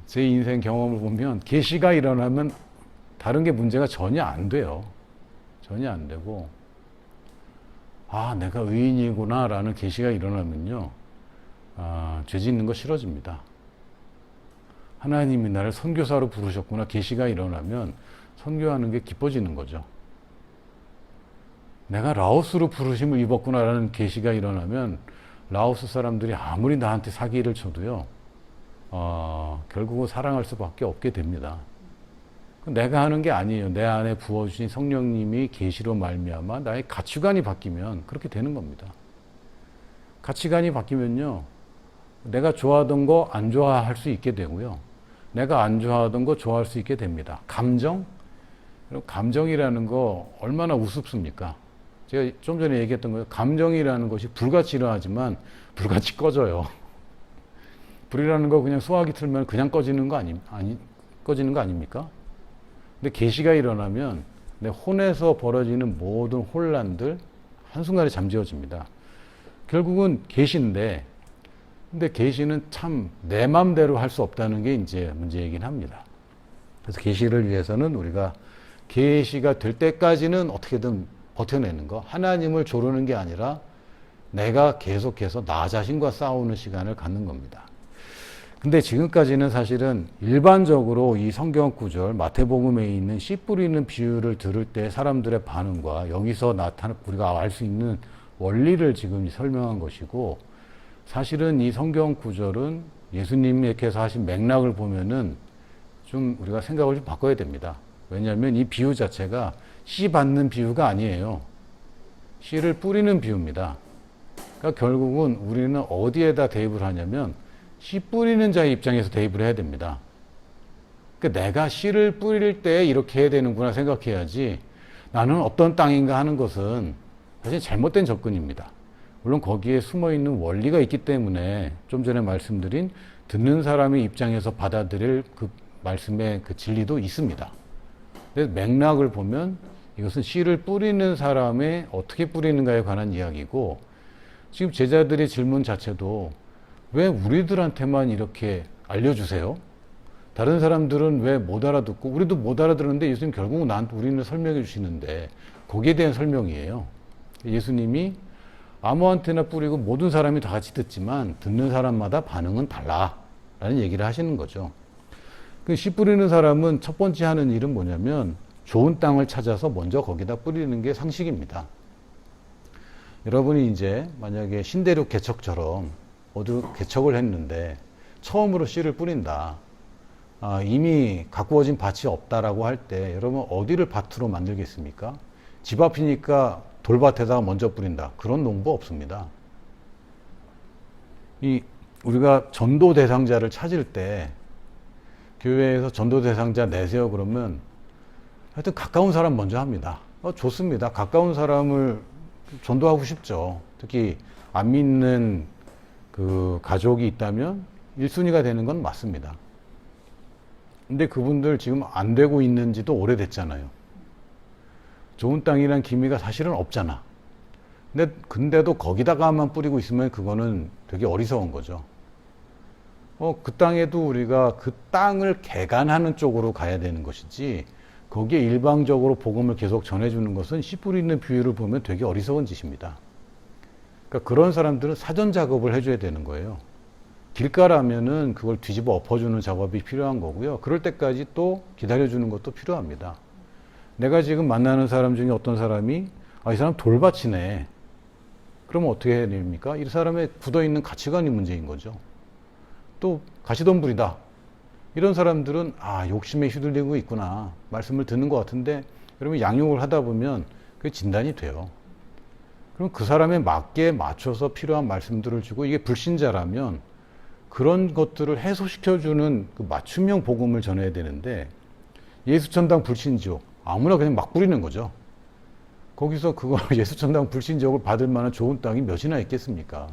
제 인생 경험을 보면 계시가 일어나면 다른 게 문제가 전혀 안 돼요. 전혀 안 되고 내가 의인이구나 라는 계시가 일어나면요. 죄 짓는 거 싫어집니다. 하나님이 나를 선교사로 부르셨구나 계시가 일어나면 선교하는 게 기뻐지는 거죠. 내가 라오스로 부르심을 입었구나 라는 계시가 일어나면 라오스 사람들이 아무리 나한테 사기를 쳐도요. 결국은 사랑할 수밖에 없게 됩니다. 내가 하는 게 아니에요. 내 안에 부어주신 성령님이 계시로 말미암아 나의 가치관이 바뀌면 그렇게 되는 겁니다. 가치관이 바뀌면요. 내가 좋아하던 거 안 좋아할 수 있게 되고요. 내가 안 좋아하던 거 좋아할 수 있게 됩니다. 감정이라는 거 얼마나 우습습니까? 제가 좀 전에 얘기했던 거예요. 감정이라는 것이 불같이 일어나지만 불같이 꺼져요. 불이라는 거 그냥 소화기 틀면 그냥 꺼지는 거 꺼지는 거 아닙니까? 근데 계시가 일어나면 내 혼에서 벌어지는 모든 혼란들 한순간에 잠재워집니다. 결국은 계시인데, 근데 계시는 참 내 맘대로 할 수 없다는 게 이제 문제이긴 합니다. 그래서 계시를 위해서는 우리가 계시가 될 때까지는 어떻게든 버텨내는 거, 하나님을 조르는 게 아니라 내가 계속해서 나 자신과 싸우는 시간을 갖는 겁니다. 근데 지금까지는 사실은 일반적으로 이 성경 구절 마태복음에 있는 씨 뿌리는 비유를 들을 때 사람들의 반응과 여기서 우리가 알 수 있는 원리를 지금 설명한 것이고, 사실은 이 성경 구절은 예수님께서 하신 맥락을 보면은 좀 우리가 생각을 좀 바꿔야 됩니다. 왜냐하면 이 비유 자체가 씨 받는 비유가 아니에요. 씨를 뿌리는 비유입니다. 그러니까 결국은 우리는 어디에다 대입을 하냐면 씨 뿌리는 자의 입장에서 대입을 해야 됩니다. 그러니까 내가 씨를 뿌릴 때 이렇게 해야 되는구나 생각해야지 나는 어떤 땅인가 하는 것은 사실 잘못된 접근입니다. 물론 거기에 숨어있는 원리가 있기 때문에 좀 전에 말씀드린 듣는 사람의 입장에서 받아들일 그 말씀의 그 진리도 있습니다. 근데 맥락을 보면 이것은 씨를 뿌리는 사람의 어떻게 뿌리는가에 관한 이야기고, 지금 제자들의 질문 자체도 왜 우리들한테만 이렇게 알려주세요? 다른 사람들은 왜 못 알아듣고, 우리도 못 알아들었는데 예수님 결국은 우리는 설명해 주시는데 거기에 대한 설명이에요. 예수님이 아무한테나 뿌리고 모든 사람이 다 같이 듣지만 듣는 사람마다 반응은 달라 라는 얘기를 하시는 거죠. 그 씨 뿌리는 사람은 첫 번째 하는 일은 뭐냐면 좋은 땅을 찾아서 먼저 거기다 뿌리는 게 상식입니다. 여러분이 이제 만약에 신대륙 개척처럼 모두 개척을 했는데 처음으로 씨를 뿌린다. 이미 가꾸어진 밭이 없다라고 할 때 여러분 어디를 밭으로 만들겠습니까? 집 앞이니까 돌밭에다가 먼저 뿌린다. 그런 농부 없습니다. 우리가 전도 대상자를 찾을 때 교회에서 전도 대상자 내세요 그러면 하여튼 가까운 사람 먼저 합니다. 좋습니다. 가까운 사람을 전도하고 싶죠. 특히 안 믿는 그 가족이 있다면 1순위가 되는 건 맞습니다. 근데 그분들 지금 안 되고 있는지도 오래됐잖아요. 좋은 땅이란 기미가 사실은 없잖아. 근데도 거기다가만 뿌리고 있으면 그거는 되게 어리석은 거죠. 그 땅에도 우리가 그 땅을 개간하는 쪽으로 가야 되는 것이지, 거기에 일방적으로 복음을 계속 전해주는 것은 씨 뿌리는 비유를 보면 되게 어리석은 짓입니다. 그러니까 그런 사람들은 사전 작업을 해줘야 되는 거예요. 길가라면은 그걸 뒤집어 엎어주는 작업이 필요한 거고요. 그럴 때까지 또 기다려주는 것도 필요합니다. 내가 지금 만나는 사람 중에 어떤 사람이 이 사람 돌밭이네. 그러면 어떻게 해야 됩니까? 이 사람의 굳어있는 가치관이 문제인 거죠. 또 가시덤불이다. 이런 사람들은 욕심에 휘둘리고 있구나. 말씀을 듣는 것 같은데 여러분 양육을 하다 보면 그게 진단이 돼요. 그럼 그 사람에 맞게 맞춰서 필요한 말씀들을 주고, 이게 불신자라면 그런 것들을 해소시켜주는 그 맞춤형 복음을 전해야 되는데, 예수천당 불신지옥 아무나 그냥 막 뿌리는 거죠. 거기서 그거 예수천당 불신지옥을 받을 만한 좋은 땅이 몇이나 있겠습니까?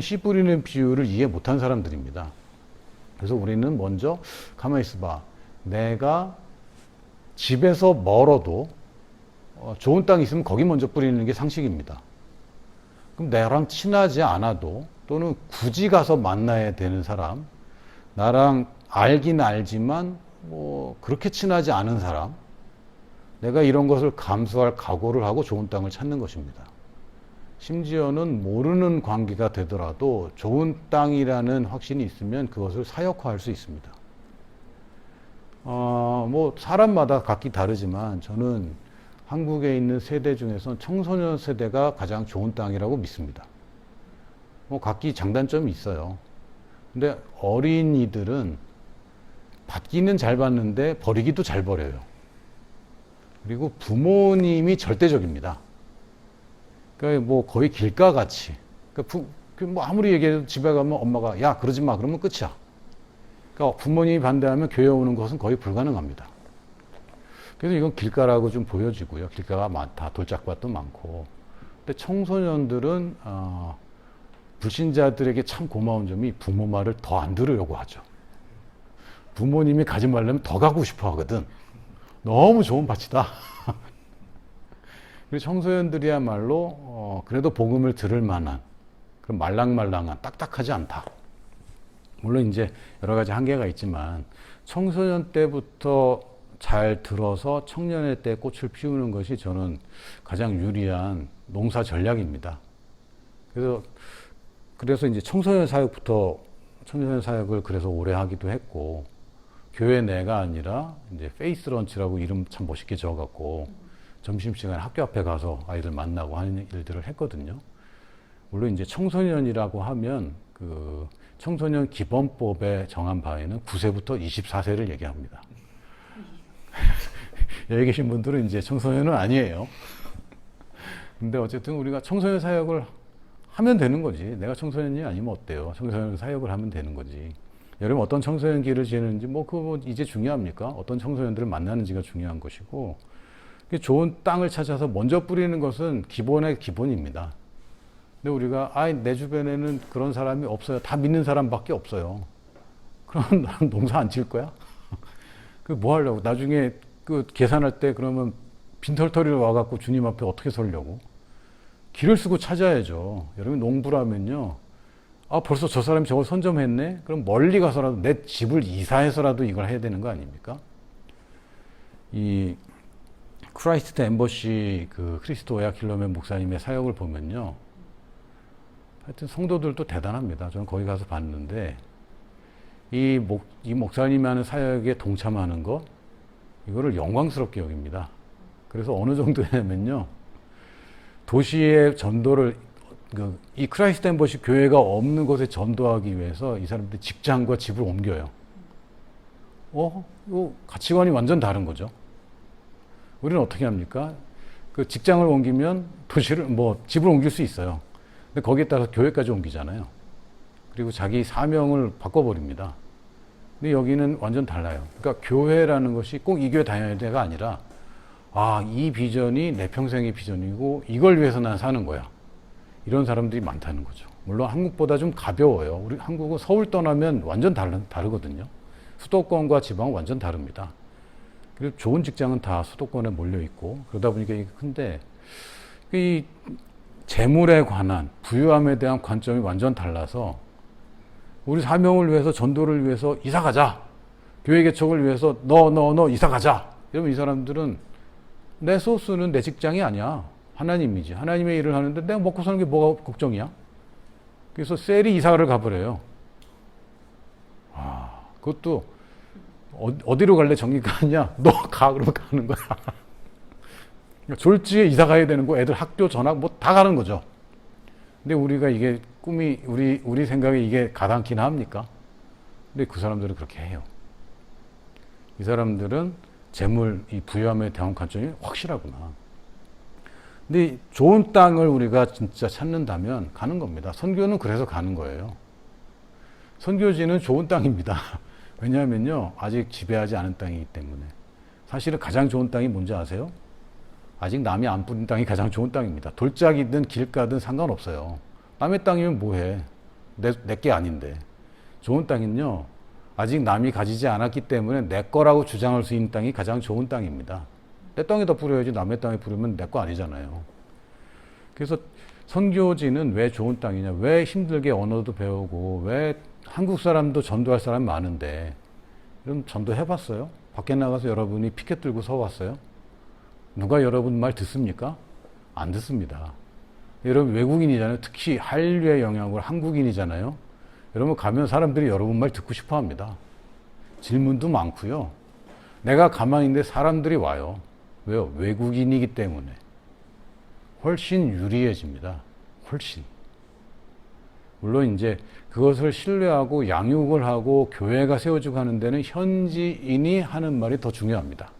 씨 뿌리는 비유를 이해 못한 사람들입니다. 그래서 우리는 먼저 가만히 있어봐. 내가 집에서 멀어도 좋은 땅이 있으면 거기 먼저 뿌리는 게 상식입니다. 그럼 나랑 친하지 않아도, 또는 굳이 가서 만나야 되는 사람, 나랑 알긴 알지만 그렇게 친하지 않은 사람, 내가 이런 것을 감수할 각오를 하고 좋은 땅을 찾는 것입니다. 심지어는 모르는 관계가 되더라도 좋은 땅이라는 확신이 있으면 그것을 사역화할 수 있습니다. 사람마다 각기 다르지만 저는 한국에 있는 세대 중에서 청소년 세대가 가장 좋은 땅이라고 믿습니다. 각기 장단점이 있어요. 근데 어린이들은 받기는 잘 받는데 버리기도 잘 버려요. 그리고 부모님이 절대적입니다. 그러니까 거의 길가같이. 그러니까 아무리 얘기해도 집에 가면 엄마가 야 그러지 마 그러면 끝이야. 그러니까 부모님이 반대하면 교회 오는 것은 거의 불가능합니다. 그래서 이건 길가라고 좀 보여지고요. 길가가 많다. 돌짝밭도 많고. 근데 청소년들은 불신자들에게 참 고마운 점이 부모 말을 더 안 들으려고 하죠. 부모님이 가지 말려면 더 가고 싶어 하거든. 너무 좋은 밭이다. 그리고 청소년들이야말로 그래도 복음을 들을 만한 그런 말랑말랑한, 딱딱하지 않다. 물론 이제 여러 가지 한계가 있지만 청소년 때부터 잘 들어서 청년의 때 꽃을 피우는 것이 저는 가장 유리한 농사 전략입니다. 그래서 이제 청소년 사역을 그래서 오래 하기도 했고, 교회 내가 아니라 이제 페이스 런치라고 이름 참 멋있게 지어갖고 점심시간에 학교 앞에 가서 아이들 만나고 하는 일들을 했거든요. 물론 이제 청소년이라고 하면 그 청소년 기본법에 정한 바에는 9세부터 24세를 얘기합니다. 여기 계신 분들은 이제 청소년은 아니에요. 근데 어쨌든 우리가 청소년 사역을 하면 되는 거지. 내가 청소년이 아니면 어때요? 청소년 사역을 하면 되는 거지. 여러분 어떤 청소년 길을 지내는지 그거 이제 중요합니까? 어떤 청소년들을 만나는지가 중요한 것이고, 좋은 땅을 찾아서 먼저 뿌리는 것은 기본의 기본입니다. 근데 우리가 내 주변에는 그런 사람이 없어요. 다 믿는 사람밖에 없어요. 그럼 나는 농사 안 질 거야? 그 뭐 하려고? 나중에 그 계산할 때 그러면 빈털터리로 와갖고 주님 앞에 어떻게 서려고? 길을 쓰고 찾아야죠. 여러분 농부라면요. 벌써 저 사람이 저걸 선점했네? 그럼 멀리 가서라도 내 집을 이사해서라도 이걸 해야 되는 거 아닙니까? 이 크라이스트 엠버시 그 크리스토야 킬러맨 목사님의 사역을 보면요. 하여튼 성도들도 대단합니다. 저는 거기 가서 봤는데 이 목사님이 하는 사역에 동참하는 거 이거를 영광스럽게 여깁니다. 그래서 어느 정도냐면요. 도시의 전도를 이 크라이스트 엠버시 교회가 없는 곳에 전도하기 위해서 이 사람들이 직장과 집을 옮겨요. 이거 가치관이 완전 다른 거죠. 우리는 어떻게 합니까? 그 직장을 옮기면 집을 옮길 수 있어요. 근데 거기에 따라서 교회까지 옮기잖아요. 그리고 자기 사명을 바꿔버립니다. 근데 여기는 완전 달라요. 그러니까 교회라는 것이 꼭 이 교회 다녀야 돼가 아니라 이 비전이 내 평생의 비전이고 이걸 위해서 난 사는 거야. 이런 사람들이 많다는 거죠. 물론 한국보다 좀 가벼워요. 우리 한국은 서울 떠나면 완전 다르거든요. 수도권과 지방은 완전 다릅니다. 그리고 좋은 직장은 다 수도권에 몰려 있고 그러다 보니까 이게 큰데 이 재물에 관한 부유함에 대한 관점이 완전 달라서 우리 사명을 위해서 전도를 위해서 이사 가자. 교회 개척을 위해서 너 이사 가자. 이러면 이 사람들은 내 소스는 내 직장이 아니야. 하나님이지. 하나님의 일을 하는데 내가 먹고 사는 게 뭐가 걱정이야? 그래서 셀이 이사를 가버려요. 그것도 어디로 갈래 정기가 아니야? 너 가. 그러면 가는 거야. 졸지에 이사 가야 되는 거, 애들 학교 전학 다 가는 거죠. 근데 우리가 이게 꿈이 우리 생각에 이게 가당키나 합니까? 근데 그 사람들은 그렇게 해요. 이 사람들은 재물, 이 부유함에 대한 관점이 확실하구나. 근데 좋은 땅을 우리가 진짜 찾는다면 가는 겁니다. 선교는 그래서 가는 거예요. 선교지는 좋은 땅입니다. 왜냐하면요, 아직 지배하지 않은 땅이기 때문에. 사실은 가장 좋은 땅이 뭔지 아세요? 아직 남이 안 뿌린 땅이 가장 좋은 땅입니다. 돌짝이든 길가든 상관없어요. 남의 땅이면 뭐해? 내게 아닌데. 좋은 땅은요, 아직 남이 가지지 않았기 때문에 내 거라고 주장할 수 있는 땅이 가장 좋은 땅입니다. 내 땅에다 뿌려야지 남의 땅에 뿌리면 내 거 아니잖아요. 그래서 선교지는 왜 좋은 땅이냐? 왜 힘들게 언어도 배우고 왜 한국 사람도 전도할 사람이 많은데 그럼 전도 해봤어요? 밖에 나가서 여러분이 피켓 들고 서봤어요? 누가 여러분 말 듣습니까? 안 듣습니다. 여러분 외국인이잖아요. 특히 한류의 영향으로 한국인이잖아요. 여러분 가면 사람들이 여러분 말 듣고 싶어 합니다. 질문도 많고요. 내가 가만히 있는데 사람들이 와요. 왜요? 외국인이기 때문에. 훨씬 유리해집니다. 훨씬. 물론 이제 그것을 신뢰하고 양육을 하고 교회가 세워지고 하는 데는 현지인이 하는 말이 더 중요합니다.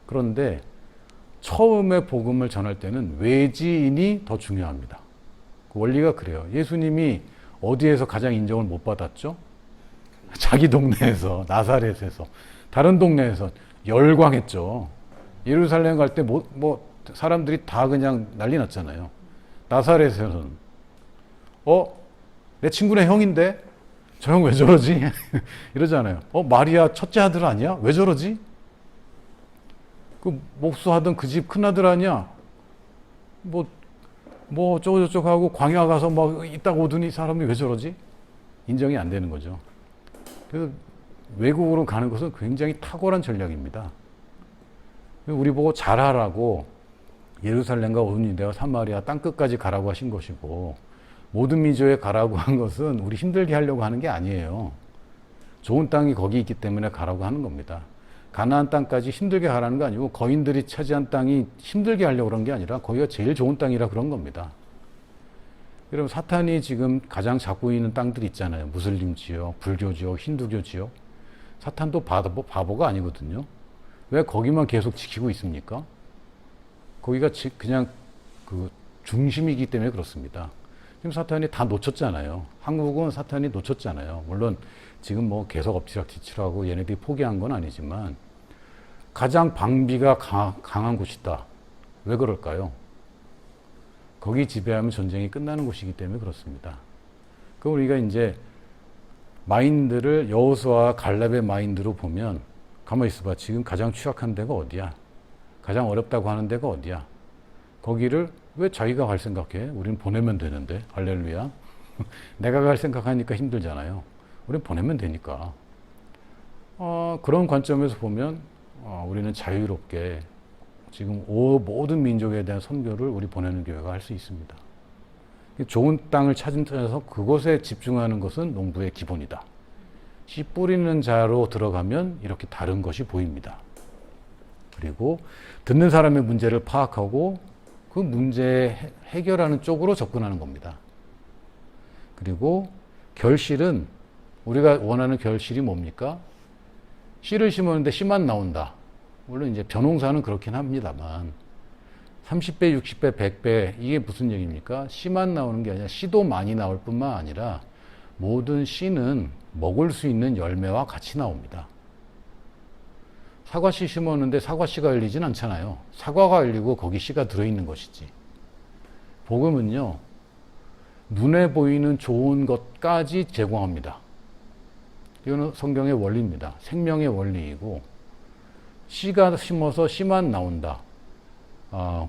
그런데 처음에 복음을 전할 때는 외지인이 더 중요합니다. 그 원리가 그래요. 예수님이 어디에서 가장 인정을 못 받았죠? 자기 동네에서, 나사렛에서. 다른 동네에서 열광했죠. 예루살렘 갈 때 사람들이 다 그냥 난리 났잖아요. 나사렛에서는 내 친구네 형인데 저 형 왜 저러지? 이러잖아요. 마리아 첫째 아들 아니야? 왜 저러지? 그 목수하던 그 집 큰아들 아니야? 저쪽 하고 광야 가서 막 있다가 오더니 사람이 왜 저러지? 인정이 안 되는 거죠. 그래서 외국으로 가는 것은 굉장히 탁월한 전략입니다. 우리 보고 잘하라고 예루살렘과 온 유대와 사마리아 땅끝까지 가라고 하신 것이고 모든 민족에 가라고 한 것은 우리 힘들게 하려고 하는 게 아니에요. 좋은 땅이 거기 있기 때문에 가라고 하는 겁니다. 가나안 땅까지 힘들게 가라는 거 아니고 거인들이 차지한 땅이 힘들게 하려고 그런 게 아니라 거기가 제일 좋은 땅이라 그런 겁니다. 여러분 사탄이 지금 가장 잡고 있는 땅들 있잖아요. 무슬림 지역, 불교 지역, 힌두교 지역. 사탄도 바보가 아니거든요. 왜 거기만 계속 지키고 있습니까? 거기가 그냥 그 중심이기 때문에 그렇습니다. 지금 사탄이 다 놓쳤잖아요. 한국은 사탄이 놓쳤잖아요. 물론 지금 뭐 계속 엎치락뒤치락하고 얘네들이 포기한 건 아니지만 가장 방비가 강한 곳이다. 왜 그럴까요? 거기 지배하면 전쟁이 끝나는 곳이기 때문에 그렇습니다. 그럼 우리가 이제 마인드를 여호수아와 갈렙의 마인드로 보면 가만히 있어봐. 지금 가장 취약한 데가 어디야? 가장 어렵다고 하는 데가 어디야? 거기를 왜 자기가 갈 생각해? 우리는 보내면 되는데. 할렐루야. 내가 갈 생각하니까 힘들잖아요. 우리는 보내면 되니까. 그런 관점에서 보면 우리는 자유롭게 지금 모든 민족에 대한 선교를 우리 보내는 교회가 할 수 있습니다. 좋은 땅을 찾아서 그곳에 집중하는 것은 농부의 기본이다. 씨 뿌리는 자로 들어가면 이렇게 다른 것이 보입니다. 그리고 듣는 사람의 문제를 파악하고 그 문제 해결하는 쪽으로 접근하는 겁니다. 그리고 결실은 우리가 원하는 결실이 뭡니까? 씨를 심었는데 씨만 나온다. 물론 이제 벼농사는 그렇긴 합니다만 30배, 60배, 100배 이게 무슨 얘기입니까? 씨만 나오는 게 아니라 씨도 많이 나올 뿐만 아니라 모든 씨는 먹을 수 있는 열매와 같이 나옵니다. 사과씨 심었는데 사과씨가 열리진 않잖아요. 사과가 열리고 거기 씨가 들어있는 것이지. 복음은요, 눈에 보이는 좋은 것까지 제공합니다. 이거는 성경의 원리입니다. 생명의 원리이고, 씨가 심어서 씨만 나온다.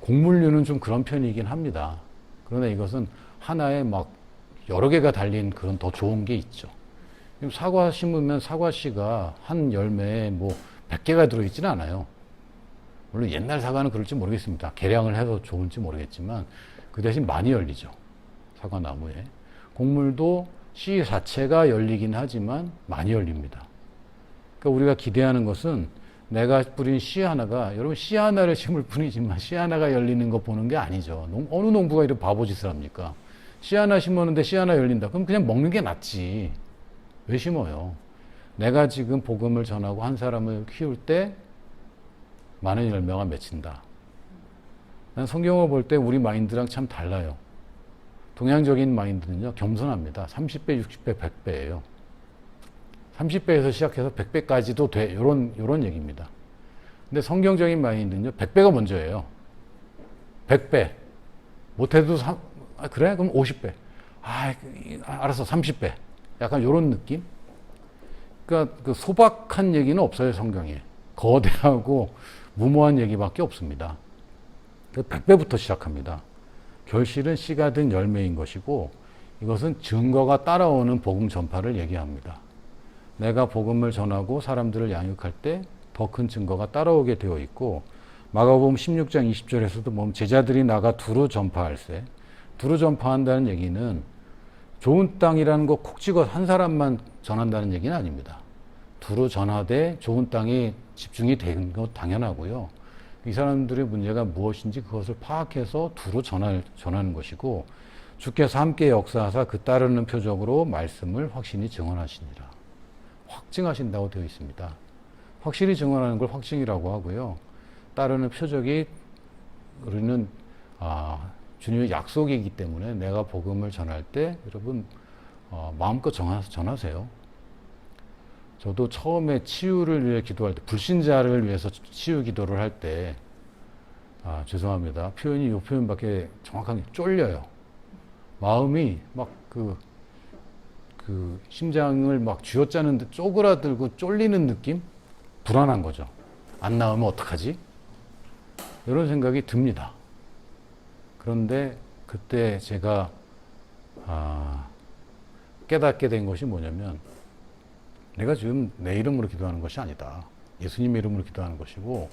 곡물류는 좀 그런 편이긴 합니다. 그러나 이것은 하나에 막 여러 개가 달린 그런 더 좋은 게 있죠. 사과 심으면 사과씨가 한 열매에 뭐 100개가 들어있지는 않아요. 물론 옛날 사과는 그럴지 모르겠습니다. 개량을 해서 좋은지 모르겠지만 그 대신 많이 열리죠. 사과나무에. 곡물도 씨 자체가 열리긴 하지만 많이 열립니다. 그러니까 우리가 기대하는 것은 내가 뿌린 씨 하나가, 여러분 씨 하나를 심을 뿐이지만 씨 하나가 열리는 거 보는 게 아니죠. 어느 농부가 이런 바보짓을 합니까? 씨 하나 심었는데 씨 하나 열린다. 그럼 그냥 먹는 게 낫지. 왜 심어요? 내가 지금 복음을 전하고 한 사람을 키울 때 많은 열매가 맺힌다. 난 성경을 볼 때 우리 마인드랑 참 달라요. 동양적인 마인드는요, 겸손합니다. 30배, 60배, 100배예요. 30배에서 시작해서 100배까지도 돼. 요런 얘기입니다. 근데 성경적인 마인드는요, 100배가 먼저예요. 100배. 못해도 그래? 그럼 50배. 알았어. 30배. 약간 요런 느낌? 그러니까 그 소박한 얘기는 없어요, 성경에. 거대하고 무모한 얘기밖에 없습니다. 100배부터 시작합니다. 결실은 씨가 든 열매인 것이고, 이것은 증거가 따라오는 복음 전파를 얘기합니다. 내가 복음을 전하고 사람들을 양육할 때 더 큰 증거가 따라오게 되어 있고, 마가복음 16장 20절에서도 보면 제자들이 나가 두루 전파할세. 두루 전파한다는 얘기는 좋은 땅이라는 거 콕 찍어 한 사람만 전한다는 얘기는 아닙니다. 두루 전하되 좋은 땅에 집중이 된 것 당연하고요. 이 사람들의 문제가 무엇인지 그것을 파악해서 두루 전하는 것이고, 주께서 함께 역사하사 그 따르는 표적으로 말씀을 확신히 증언하시니라. 확증하신다고 되어 있습니다. 확실히 증언하는 걸 확증이라고 하고요. 따르는 표적이 우리는 주님의 약속이기 때문에 내가 복음을 전할 때 여러분 마음껏 전하세요. 저도 처음에 치유를 위해 기도할 때, 불신자를 위해서 치유 기도를 할 때, 죄송합니다. 표현이 이 표현밖에 정확하게 쫄려요. 마음이 막 그 심장을 막 쥐어짜는데 쪼그라들고 쫄리는 느낌? 불안한 거죠. 안 나오면 어떡하지? 이런 생각이 듭니다. 그런데 그때 제가 깨닫게 된 것이 뭐냐면, 내가 지금 내 이름으로 기도하는 것이 아니다. 예수님의 이름으로 기도하는 것이고,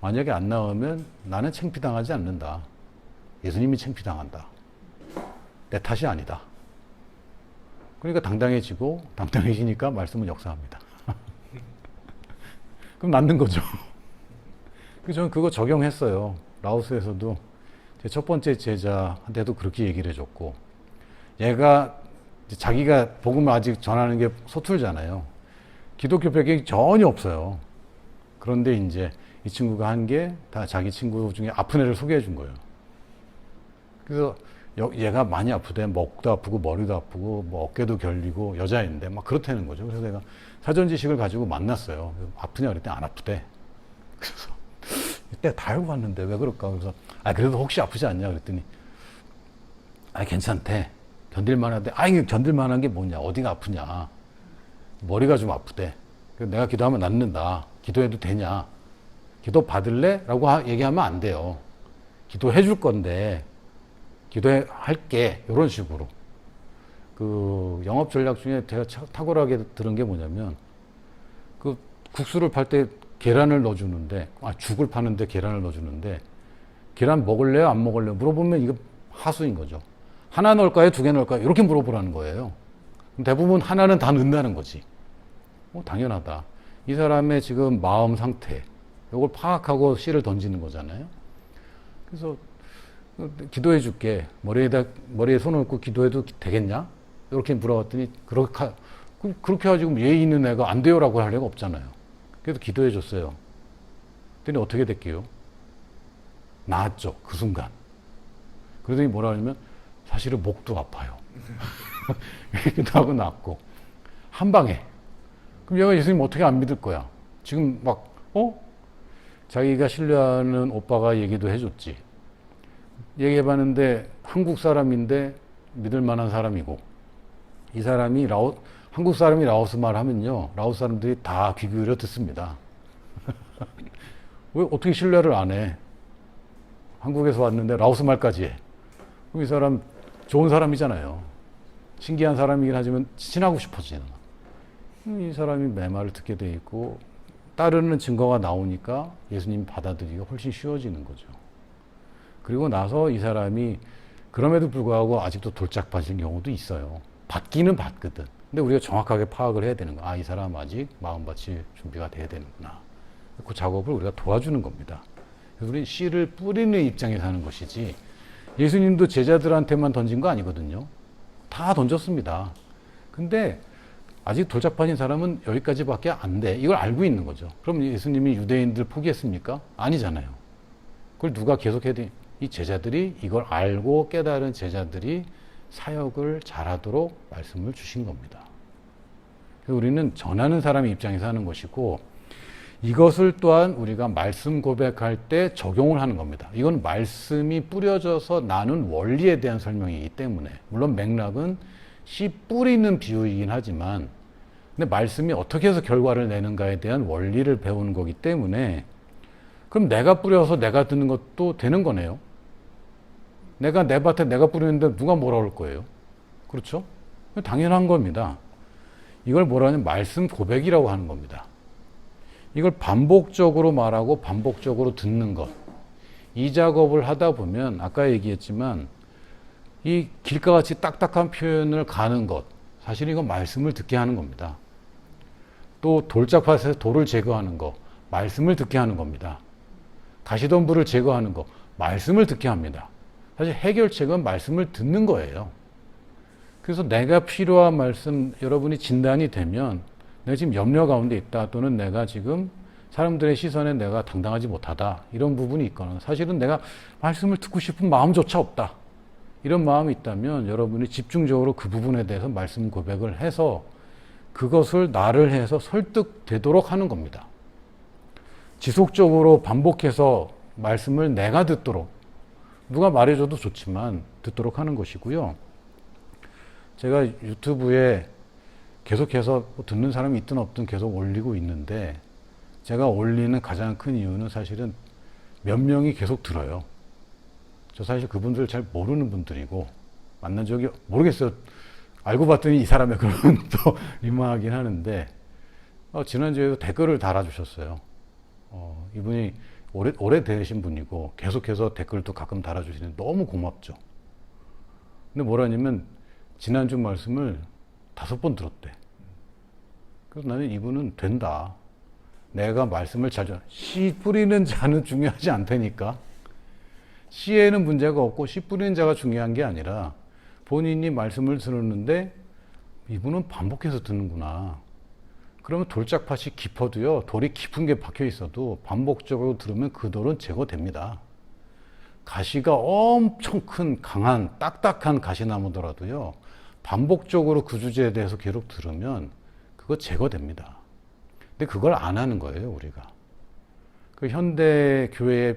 만약에 안 나오면 나는 창피당하지 않는다. 예수님이 창피당한다. 내 탓이 아니다. 그러니까 당당해지니까 말씀은 역사합니다. 그럼 낫는 거죠. 그래서 저는 그거 적용했어요. 라오스에서도 제 첫 번째 제자한테도 그렇게 얘기를 해줬고, 얘가 자기가 복음을 아직 전하는 게 서툴잖아요. 기독교 배경이 전혀 없어요. 그런데 이제 이 친구가 한 게 다 자기 친구 중에 아픈 애를 소개해 준 거예요. 그래서 얘가 많이 아프대. 목도 아프고 머리도 아프고 뭐 어깨도 결리고 여자인데 막 그렇다는 거죠. 그래서 내가 사전 지식을 가지고 만났어요. 아프냐 그랬더니 안 아프대. 그래서 이때 다 알고 봤는데 왜 그럴까? 그래서 그래도 혹시 아프지 않냐 그랬더니 괜찮대. 견딜만한데 이게 견딜만한 게 뭐냐? 어디가 아프냐? 머리가 좀 아프대. 그래서 내가 기도하면 낫는다. 기도해도 되냐? 기도 받을래? 라고 얘기하면 안 돼요. 기도해 줄 건데 기도할게 이런 식으로. 그 영업 전략 중에 제가 탁월하게 들은 게 뭐냐면 그 국수를 팔 때 계란을 넣어주는데 죽을 파는데 계란을 넣어주는데 계란 먹을래요? 안 먹을래요? 물어보면 이거 하수인 거죠. 하나 넣을까요? 두 개 넣을까요? 이렇게 물어보라는 거예요. 대부분 하나는 다 넣는다는 거지. 당연하다. 이 사람의 지금 마음 상태 이걸 파악하고 씨를 던지는 거잖아요. 그래서 기도해 줄게. 머리에 손을 얹고 기도해도 되겠냐? 이렇게 물어봤더니 그렇게 가지고 예의 있는 애가 안 돼요라고 할 애가 없잖아요. 그래서 기도해 줬어요. 그랬더니 어떻게 됐게요? 나았죠. 그 순간. 그러더니 뭐라 하냐면 사실은 목도 아파요. 기도하고 나았고 한 방에. 그럼 얘가 예수님 어떻게 안 믿을 거야? 지금 자기가 신뢰하는 오빠가 얘기도 해줬지. 얘기해봤는데 한국 사람인데 믿을 만한 사람이고 이 사람이 한국 사람이 라오스 말 하면요 라오스 사람들이 다 귀 기울여 듣습니다. 왜 어떻게 신뢰를 안 해? 한국에서 왔는데 라오스 말까지 해. 그럼 이 사람 좋은 사람이잖아요. 신기한 사람이긴 하지만 친하고 싶어지는. 이 사람이 내 말을 듣게 돼 있고 따르는 증거가 나오니까 예수님 받아들이기가 훨씬 쉬워지는 거죠. 그리고 나서 이 사람이 그럼에도 불구하고 아직도 돌짝밭인 경우도 있어요. 받기는 받거든. 근데 우리가 정확하게 파악을 해야 되는 거야. 이 사람 아직 마음 바칠 준비가 돼야 되는구나. 그 작업을 우리가 도와주는 겁니다. 그래서 우리 씨를 뿌리는 입장에서 하는 것이지 예수님도 제자들한테만 던진 거 아니거든요. 다 던졌습니다. 근데 아직 돌짝밭인 사람은 여기까지밖에 안 돼. 이걸 알고 있는 거죠. 그럼 예수님이 유대인들 포기했습니까? 아니잖아요. 그걸 누가 계속해야 돼? 이 제자들이 이걸 알고 깨달은 제자들이 사역을 잘하도록 말씀을 주신 겁니다. 그래서 우리는 전하는 사람의 입장에서 하는 것이고 이것을 또한 우리가 말씀 고백할 때 적용을 하는 겁니다. 이건 말씀이 뿌려져서 나눈 원리에 대한 설명이기 때문에 물론 맥락은 씨 뿌리는 비유이긴 하지만 근데 말씀이 어떻게 해서 결과를 내는가에 대한 원리를 배우는 거기 때문에 그럼 내가 뿌려서 내가 듣는 것도 되는 거네요. 내가 내 밭에 내가 뿌리는데 누가 뭐라 그럴 거예요? 그렇죠? 당연한 겁니다. 이걸 뭐라 하냐면 말씀 고백이라고 하는 겁니다. 이걸 반복적으로 말하고 반복적으로 듣는 것. 이 작업을 하다 보면 아까 얘기했지만 이 길과 같이 딱딱한 표현을 가는 것. 사실 이건 말씀을 듣게 하는 겁니다. 또 돌짝밭에서 돌을 제거하는 것. 말씀을 듣게 하는 겁니다. 가시덤불을 제거하는 것. 말씀을 듣게 합니다. 사실 해결책은 말씀을 듣는 거예요. 그래서 내가 필요한 말씀, 여러분이 진단이 되면 내가 지금 염려 가운데 있다 또는 내가 지금 사람들의 시선에 내가 당당하지 못하다 이런 부분이 있거나 사실은 내가 말씀을 듣고 싶은 마음조차 없다 이런 마음이 있다면 여러분이 집중적으로 그 부분에 대해서 말씀 고백을 해서 그것을 나를 해서 설득되도록 하는 겁니다. 지속적으로 반복해서 말씀을 내가 듣도록 누가 말해줘도 좋지만 듣도록 하는 것이고요. 제가 유튜브에 계속해서 듣는 사람이 있든 없든 계속 올리고 있는데 제가 올리는 가장 큰 이유는 사실은 몇 명이 계속 들어요. 저 사실 그분들 잘 모르는 분들이고 만난 적이 모르겠어요. 알고 봤더니 이 사람의 그런 또 민망하긴 하는데 지난주에도 댓글을 달아주셨어요. 이분이 오래 되신 분이고 계속해서 댓글도 가끔 달아주시는데 너무 고맙죠. 근데 뭐라냐면 지난주 말씀을 5번 들었대. 그래서 나는 이분은 된다. 내가 말씀을 씨 뿌리는 자는 중요하지 않다니까. 씨에는 문제가 없고 씨 뿌리는 자가 중요한 게 아니라 본인이 말씀을 들었는데 이분은 반복해서 듣는구나. 그러면 돌짝밭이 깊어도요. 돌이 깊은 게 박혀 있어도 반복적으로 들으면 그 돌은 제거됩니다. 가시가 엄청 큰 강한 딱딱한 가시나무더라도요, 반복적으로 그 주제에 대해서 계속 들으면 그거 제거됩니다. 근데 그걸 안 하는 거예요, 우리가. 그 현대 교회의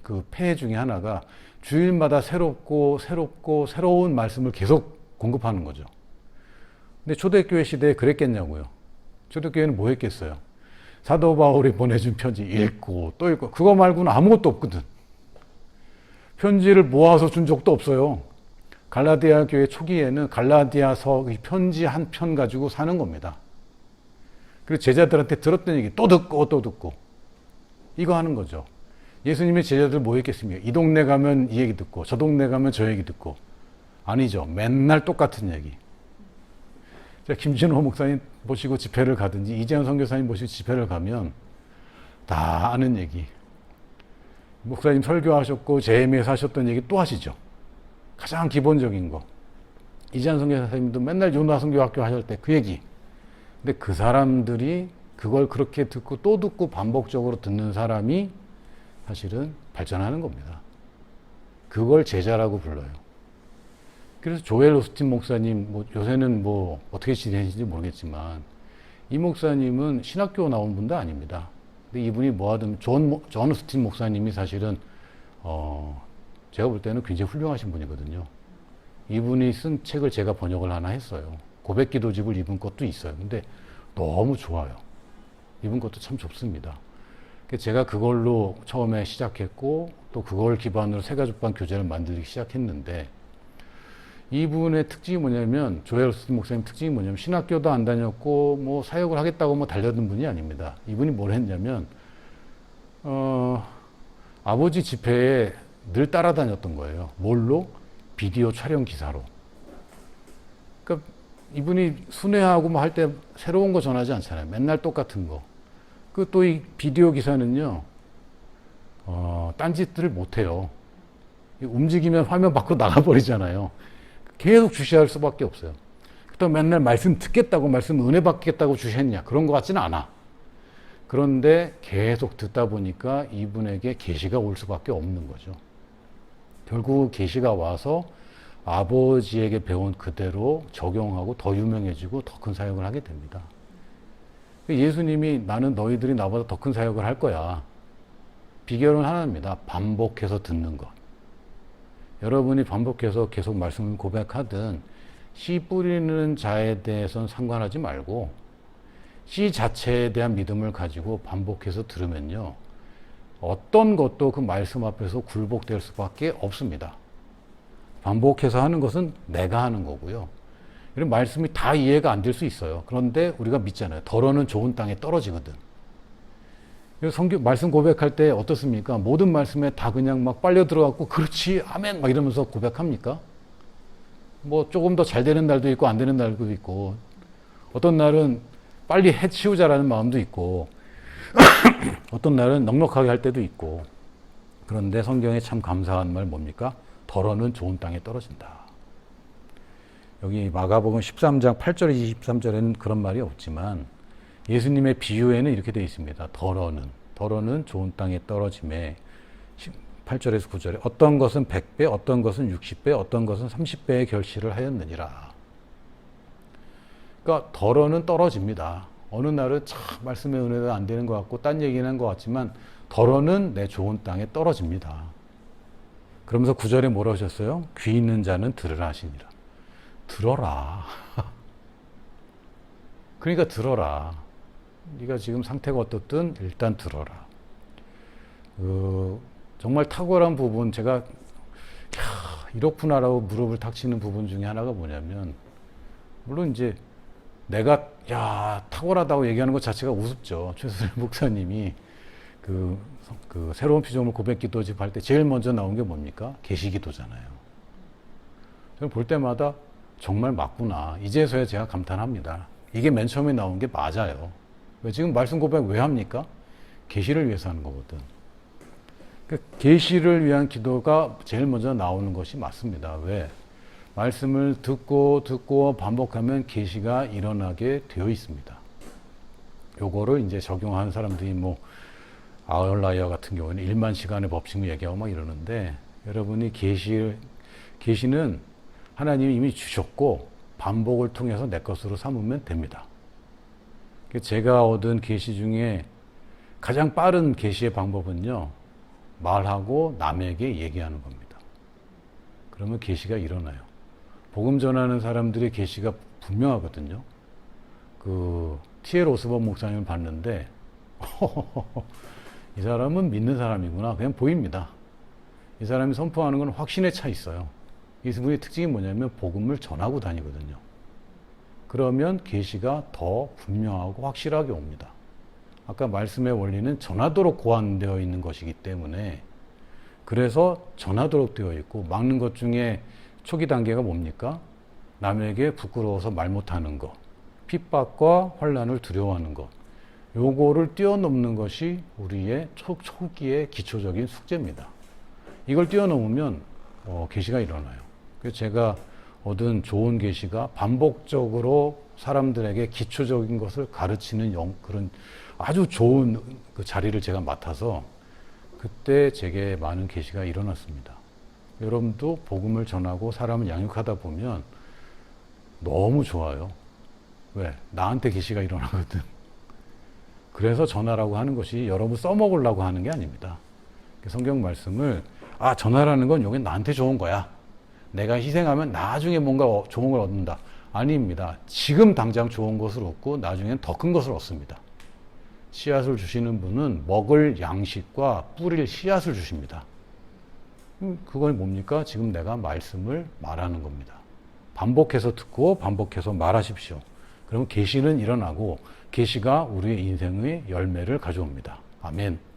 그 폐해 중에 하나가 주일마다 새로운 말씀을 계속 공급하는 거죠. 근데 초대교회 시대에 그랬겠냐고요. 초대교회는 뭐 했겠어요? 사도 바울이 보내준 편지 읽고 또 읽고, 그거 말고는 아무것도 없거든. 편지를 모아서 준 적도 없어요. 갈라디아 교회 초기에는 갈라디아서 편지 한 편 가지고 사는 겁니다. 그리고 제자들한테 들었던 얘기 또 듣고 또 듣고, 이거 하는 거죠. 예수님의 제자들 뭐 했겠습니까? 이 동네 가면 이 얘기 듣고 저 동네 가면 저 얘기 듣고. 아니죠. 맨날 똑같은 얘기. 김진호 목사님 모시고 집회를 가든지 이재현 선교사님 모시고 집회를 가면 다 아는 얘기. 목사님 설교하셨고 JM에서 하셨던 얘기 또 하시죠. 가장 기본적인 거. 이재현 선교사님도 맨날 요나 선교학교 하실 때 그 얘기. 근데 그 사람들이 그걸 그렇게 듣고 또 듣고 반복적으로 듣는 사람이 사실은 발전하는 겁니다. 그걸 제자라고 불러요. 그래서 조엘 오스틴 목사님, 요새는 어떻게 지내시는지 모르겠지만, 이 목사님은 신학교 나온 분도 아닙니다. 근데 이분이 뭐하든, 존 오스틴 목사님이 사실은, 제가 볼 때는 굉장히 훌륭하신 분이거든요. 이분이 쓴 책을 제가 번역을 하나 했어요. 고백기도집을 이분 것도 있어요. 근데 너무 좋아요. 이분 것도 참 좋습니다. 제가 그걸로 처음에 시작했고, 또 그걸 기반으로 세가족반 교재를 만들기 시작했는데, 이분의 특징이 뭐냐면, 조엘 오스틴 목사님 특징이 뭐냐면, 신학교도 안 다녔고, 사역을 하겠다고 달려든 분이 아닙니다. 이분이 뭘 했냐면, 아버지 집회에 늘 따라다녔던 거예요. 뭘로? 비디오 촬영 기사로. 그러니까 이분이 순회하고 할 때 새로운 거 전하지 않잖아요. 맨날 똑같은 거. 또 이 비디오 기사는요, 딴짓들을 못해요. 움직이면 화면 밖으로 나가버리잖아요. 계속 주시할 수밖에 없어요. 또 맨날 말씀 듣겠다고, 말씀 은혜 받겠다고 주셨냐, 그런 것 같지는 않아. 그런데 계속 듣다 보니까 이분에게 계시가 올 수밖에 없는 거죠. 결국 계시가 와서 아버지에게 배운 그대로 적용하고 더 유명해지고 더 큰 사역을 하게 됩니다. 예수님이 나는 너희들이 나보다 더 큰 사역을 할 거야. 비결은 하나입니다. 반복해서 듣는 것. 여러분이 반복해서 계속 말씀을 고백하든 씨 뿌리는 자에 대해서는 상관하지 말고 씨 자체에 대한 믿음을 가지고 반복해서 들으면요, 어떤 것도 그 말씀 앞에서 굴복될 수밖에 없습니다. 반복해서 하는 것은 내가 하는 거고요. 이런 말씀이 다 이해가 안 될 수 있어요. 그런데 우리가 믿잖아요. 덜어는 좋은 땅에 떨어지거든. 말씀 고백할 때 어떻습니까? 모든 말씀에 다 그냥 막 빨려 들어갔고, 그렇지, 아멘, 막 이러면서 고백합니까? 조금 더 잘 되는 날도 있고, 안 되는 날도 있고, 어떤 날은 빨리 해치우자라는 마음도 있고, 어떤 날은 넉넉하게 할 때도 있고. 그런데 성경에 참 감사한 말 뭡니까? 덜어는 좋은 땅에 떨어진다. 여기 마가복음 13장 8절 23절에는 그런 말이 없지만 예수님의 비유에는 이렇게 되어 있습니다. 덜어는 좋은 땅에 떨어짐에 8절에서 9절에 어떤 것은 100배, 어떤 것은 60배, 어떤 것은 30배의 결실을 하였느니라. 그러니까 덜어는 떨어집니다. 어느 날은 참 말씀의 은혜가 안 되는 것 같고 딴 얘기는 한 것 같지만 덜어는 내 좋은 땅에 떨어집니다. 그러면서 9절에 뭐라 하셨어요? 귀 있는 자는 들으라 하시니라. 들어라. 그러니까 들어라. 네가 지금 상태가 어떻든 일단 들어라. 정말 탁월한 부분, 제가 이렇구나라고 무릎을 탁 치는 부분 중에 하나가 뭐냐면, 물론 이제 내가 탁월하다고 얘기하는 것 자체가 우습죠. 최수일 목사님이 그 새로운 피조물 고백기도집 할 때 제일 먼저 나온 게 뭡니까? 계시기도잖아요. 저는 볼 때마다 정말 맞구나. 이제서야 제가 감탄합니다. 이게 맨 처음에 나온 게 맞아요. 왜 지금 말씀 고백 왜 합니까? 계시를 위해서 하는 거거든. 계시를 위한 기도가 제일 먼저 나오는 것이 맞습니다. 왜? 말씀을 듣고 반복하면 계시가 일어나게 되어 있습니다. 요거를 이제 적용하는 사람들이 아울라이어 같은 경우는 1만 시간의 법칙을 얘기하고 막 이러는데, 여러분이 계시는 하나님이 이미 주셨고 반복을 통해서 내 것으로 삼으면 됩니다. 제가 얻은 계시 중에 가장 빠른 계시의 방법은요, 말하고 남에게 얘기하는 겁니다. 그러면 계시가 일어나요. 복음 전하는 사람들의 계시가 분명하거든요. T.L. 오스본 목사님을 봤는데 이 사람은 믿는 사람이구나 그냥 보입니다. 이 사람이 선포하는 건 확신에 차 있어요. 이분의 특징이 뭐냐면 복음을 전하고 다니거든요. 그러면 계시가 더 분명하고 확실하게 옵니다. 아까 말씀의 원리는 전하도록 고안되어 있는 것이기 때문에, 그래서 전하도록 되어 있고, 막는 것 중에 초기 단계가 뭡니까? 남에게 부끄러워서 말 못하는 것, 핍박과 환난을 두려워하는 것, 요거를 뛰어넘는 것이 우리의 초기의 기초적인 숙제입니다. 이걸 뛰어넘으면 계시가 일어나요. 그래서 제가 얻은 좋은 계시가 반복적으로 사람들에게 기초적인 것을 가르치는 그런 아주 좋은 그 자리를 제가 맡아서 그때 제게 많은 계시가 일어났습니다. 여러분도 복음을 전하고 사람을 양육하다 보면 너무 좋아요. 왜? 나한테 계시가 일어나거든. 그래서 전하라고 하는 것이 여러분 써먹으려고 하는 게 아닙니다. 성경 말씀을 전하라는 건 여기 나한테 좋은 거야. 내가 희생하면 나중에 뭔가 좋은 걸 얻는다. 아닙니다. 지금 당장 좋은 것을 얻고 나중엔 더 큰 것을 얻습니다. 씨앗을 주시는 분은 먹을 양식과 뿌릴 씨앗을 주십니다. 그건 뭡니까? 지금 내가 말씀을 말하는 겁니다. 반복해서 듣고 반복해서 말하십시오. 그러면 계시는 일어나고 계시가 우리의 인생의 열매를 가져옵니다. 아멘.